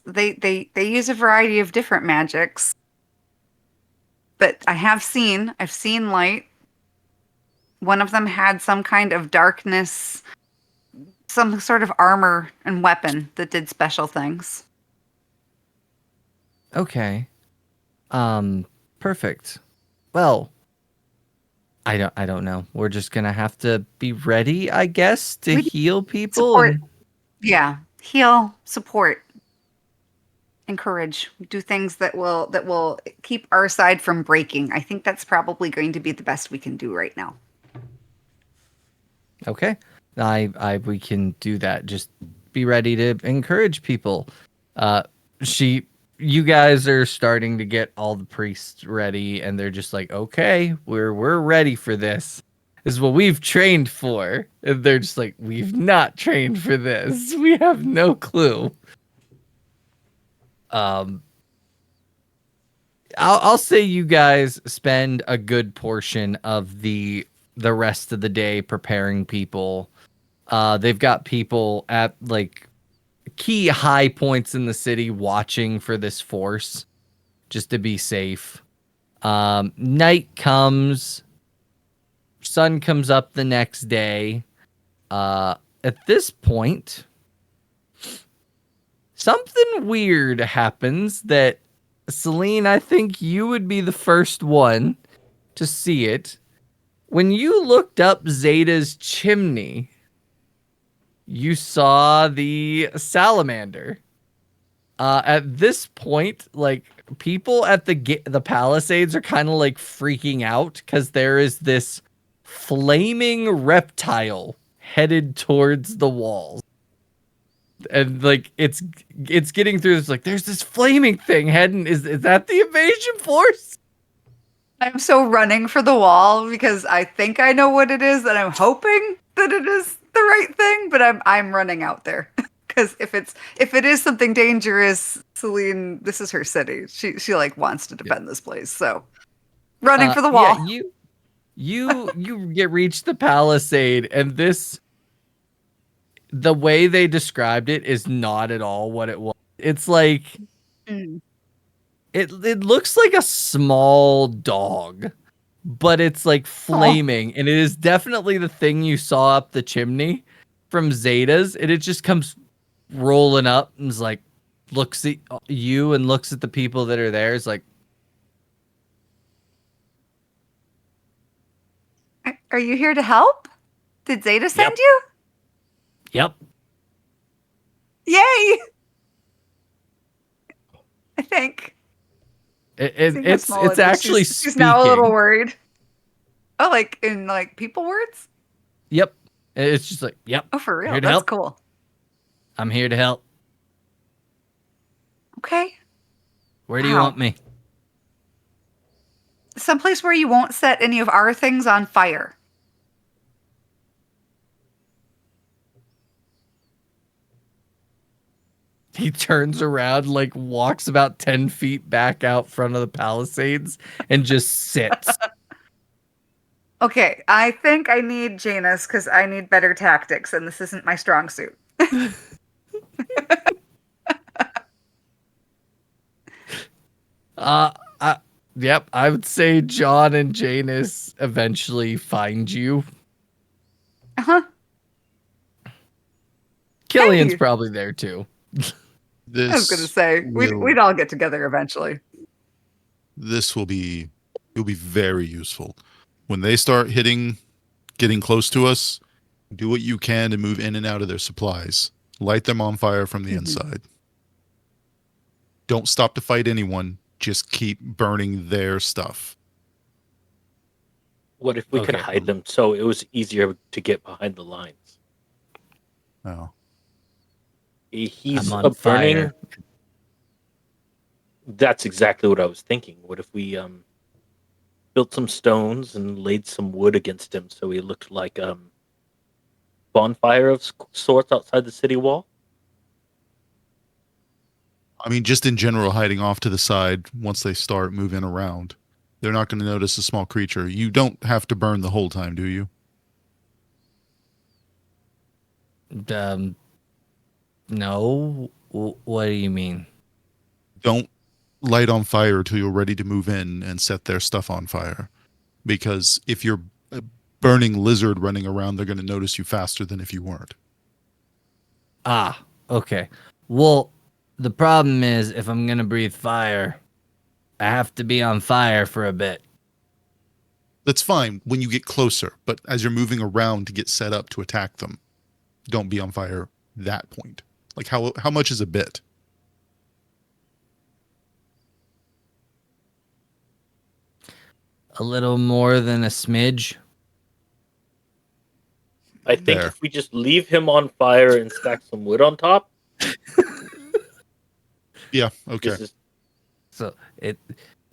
They use a variety of different magics, but I've seen light. One of them had some kind of darkness, some sort of armor and weapon that did special things. Okay. Perfect. Well, I don't know. We're just gonna have to be ready, I guess, to We heal people. Support. Yeah, heal, support, encourage, do things that will keep our side from breaking. I think that's probably going to be the best we can do right now. Okay. We can do that. Just be ready to encourage people. You guys are starting to get all the priests ready, and they're just like, okay, we're ready for this. This is what we've trained for. And they're just like, we've not trained for this. We have no clue. I'll say you guys spend a good portion of the rest of the day preparing people. They've got people at like key high points in the city watching for this force just to be safe. Night comes, sun comes up the next day. At this point, something weird happens that Celine, I think you would be the first one to see it. When you looked up Zeta's chimney, you saw the salamander. At this point, like, people at the Palisades are kind of like freaking out because there is this flaming reptile headed towards the walls. And like it's getting through this, like, there's this flaming thing heading. Is that the invasion force? I'm so running for the wall because I think I know what it is, and I'm hoping that it is the right thing, but I'm running out there. Because if it is something dangerous, Celine, this is her city. She like wants to defend this place. So running for the wall. Yeah, you get reach the palisade, and the way they described it is not at all what it was. It's like it looks like a small dog, but it's like flaming, and it is definitely the thing you saw up the chimney from Zeta's, and it just comes rolling up and is like, looks at you and looks at the people that are there. It's like, Are you here to help? Did Zeta send you? yep. Yay! I think. Seeing how small It's it is, actually she's now a little speaking. worried. Oh, like in like people words? Yep. It's just like, yep. Oh, for real? Here to That's help. cool. I'm here to help. Okay. Where do you Wow. want me? Someplace where you won't set any of our things on fire. He turns around, like walks about 10 feet back out front of the Palisades and just sits. Okay, I think I need Janus because I need better tactics, and this isn't my strong suit. Yep, I would say John and Janus eventually find you. Uh-huh. Killian's Hey. probably there too. I was going to This say, will, we'd all get together eventually. this will be it'll be very useful when they start getting close to us. Do what you can to move in and out of their supplies. Light them on fire from the inside. Don't stop to fight anyone. Just keep burning their stuff. What if we could Okay. hide them so it was easier to get behind the lines? Oh. He's I'm a on fire. burning. That's exactly what I was thinking. What if we built some stones and laid some wood against him so he looked like bonfire of sorts outside the city wall? I mean, just in general, hiding off to the side once they start moving around. They're not going to notice a small creature. You don't have to burn the whole time, do you? No. What do you mean? Don't light on fire until you're ready to move in and set their stuff on fire. Because if you're a burning lizard running around, they're going to notice you faster than if you weren't. Ah, okay. Well, the problem is if I'm gonna breathe fire, I have to be on fire for a bit. That's fine when you get closer, but as you're moving around to get set up to attack them, don't be on fire that point. Like how much is a bit? A little more than a smidge. I think There. if we just leave him on fire and stack some wood on top, Yeah, okay. this is So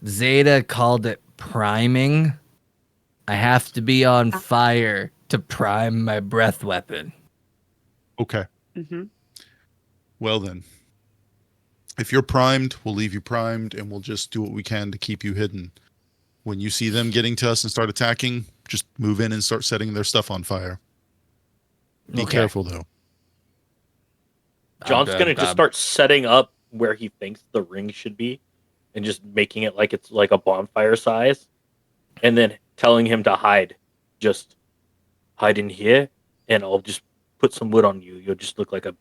Zeta called it priming. I have to be on fire to prime my breath weapon. Okay. Mm-hmm. Well then. If you're primed, we'll leave you primed and we'll just do what we can to keep you hidden. When you see them getting to us and start attacking, just move in and start setting their stuff on fire. Be Okay. careful though. John's gonna just start setting up where he thinks the ring should be, and just making it like it's like a bonfire size, and then telling him to hide. Just hide in here, and I'll just put some wood on you. You'll just look like a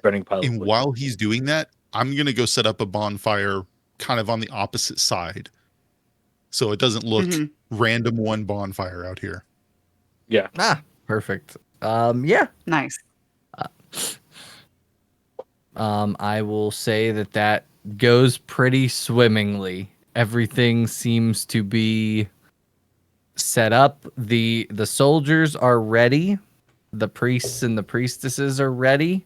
burning pile of And wood. while he's doing that, I'm going to go set up a bonfire kind of on the opposite side. So it doesn't look random one bonfire out here. Yeah. Ah, perfect. Yeah. Nice. I will say that goes pretty swimmingly. Everything seems to be set up. The soldiers are ready. The priests and the priestesses are ready.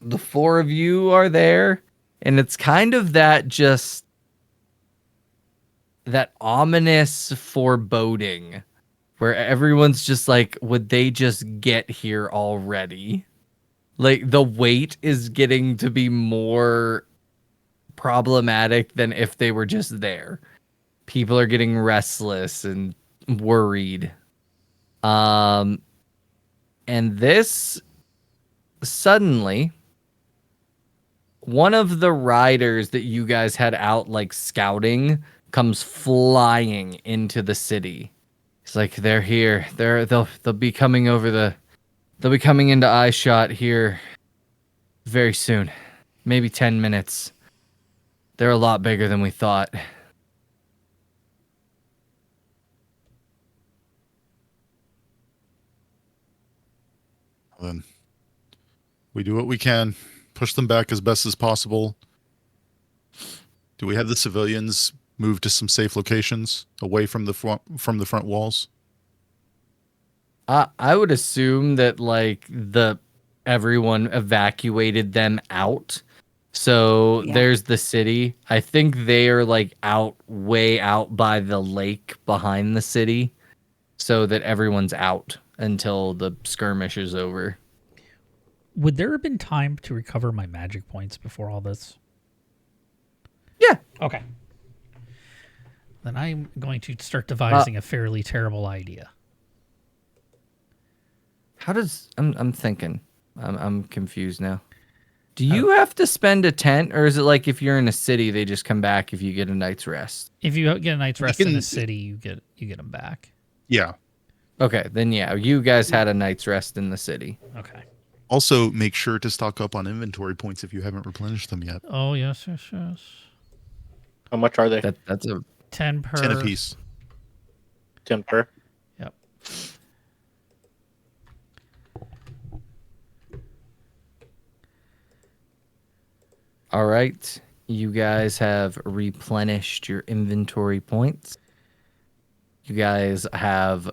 The four of you are there, and it's kind of that ominous foreboding where everyone's just like, would they just get here already? Like, the wait is getting to be more problematic than if they were just there. People are getting restless and worried. And this suddenly, one of the riders that you guys had out like scouting comes flying into the city. It's like, they're here. They'll be coming over they'll be coming into eye shot here very soon. Maybe 10 minutes. They're a lot bigger than we thought. Then we do what we can, push them back as best as possible. Do we have the civilians move to some safe locations away from the front walls? I would assume that like everyone evacuated them out. So Yeah. there's the city. I think they are like way out by the lake behind the city, so that everyone's out until the skirmish is over. Would there have been time to recover my magic points before all this? Yeah. Okay. Then I'm going to start devising a fairly terrible idea. How does I'm thinking. I'm confused now. Do you have to spend a tent, or is it like if you're in a city, they just come back if you get a night's rest? If you get a night's rest in can- a city, you get them back. Yeah. Okay, then yeah, you guys had a night's rest in the city. Okay. Also, make sure to stock up on inventory points if you haven't replenished them yet. Oh yes. How much are they? That's a 10 per. 10 apiece. 10 per. Yep. all right. You guys have replenished your inventory points. You guys have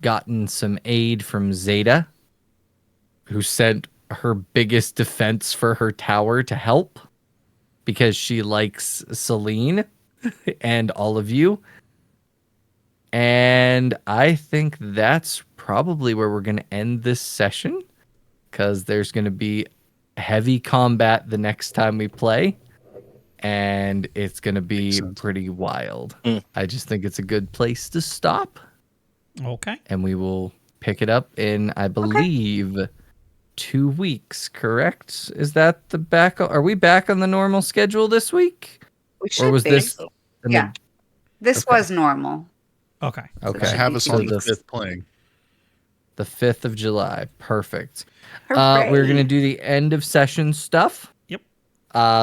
gotten some aid from Zeta, who sent her biggest defense for her tower to help because she likes Celine and all of you. And I think that's probably where we're going to end this session, because there's going to be heavy combat the next time we play, and it's going to be Makes sense. pretty wild. Mm. I just think it's a good place to stop, Okay. and we will pick it up in, I believe, 2 weeks, correct? Is that the back? Are we back on the normal schedule this week? We should Or was be. this? Yeah. This Okay. was normal. Okay. Okay. I have us on So the 5th playing. The 5th of July. Perfect. Hooray. We're going to do the end of session stuff. Yep.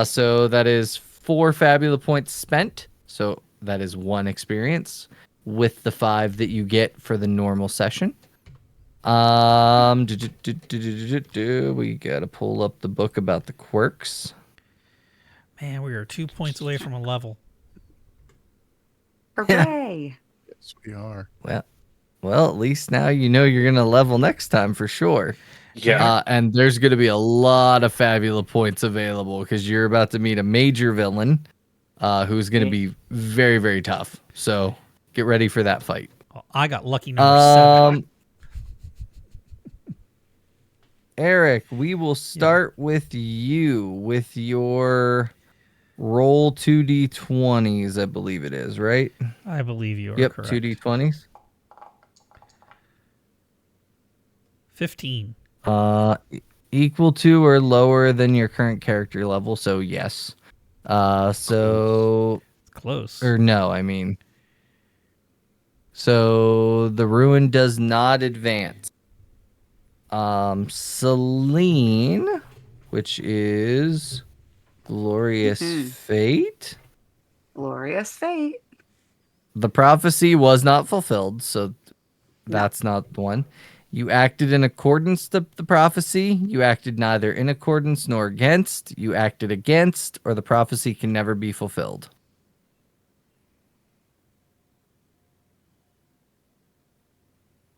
So that is 4 Fabula points spent. So that is 1 experience with the 5 that you get for the normal session. We got to pull up the book about the quirks. Man, we are 2 points away from a level. Hooray. Yes, we are. Well, at least now you know you're going to level next time for sure. Yeah. And there's going to be a lot of Fabula points available because you're about to meet a major villain who's going to be very, very tough. So get ready for that fight. Oh, I got lucky number 7. Eric, we will start with you with your roll 2d20s, I believe it is, right? I believe you are Yep, correct. 2d20s. 15. Equal to or lower than your current character level, so yes. So Close. or no, I mean. So the ruin does not advance. Celine, which is Glorious Fate. Glorious fate. The prophecy was not fulfilled, so that's not the one. You acted in accordance to the prophecy. You acted neither in accordance nor against. You acted against, or the prophecy can never be fulfilled.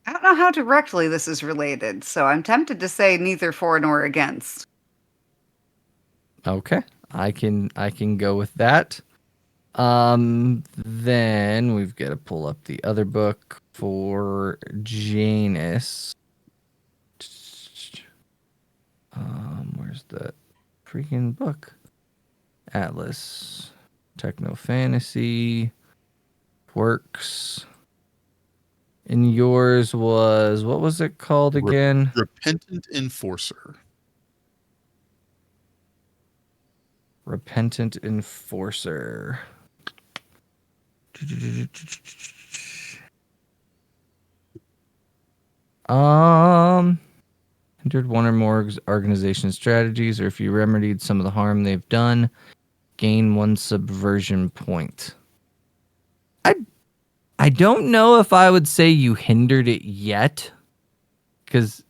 I don't know how directly this is related, so I'm tempted to say neither for nor against. Okay, I can go with that. Then we've got to pull up the other book for Janus. Where's the freaking book? Atlas, Techno Fantasy, Works. And yours was, what was it called again? Repentant Enforcer. Repentant Enforcer. Entered one or more organization strategies, or if you remedied some of the harm they've done, gain 1 subversion point. I don't know if I would say you hindered it yet, because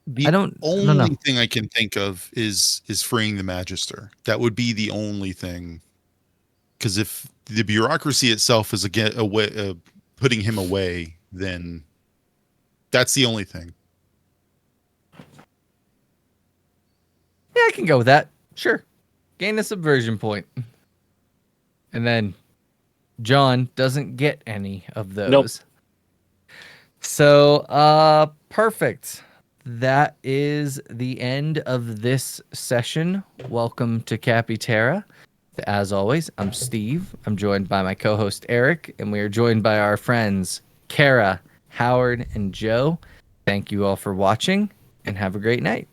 The I don't know. only thing I can think of is freeing the Magister. That would be the only thing. Because if the bureaucracy itself is putting him away, then that's the only thing. Yeah, I can go with that. Sure. Gain a subversion point. And then John doesn't get any of those. Nope. So, perfect. That is the end of this session. Welcome to Cappy Terra. As always, I'm Steve. I'm joined by my co-host Eric, and we are joined by our friends Kara, Howard, and Joe. Thank you all for watching, and have a great night.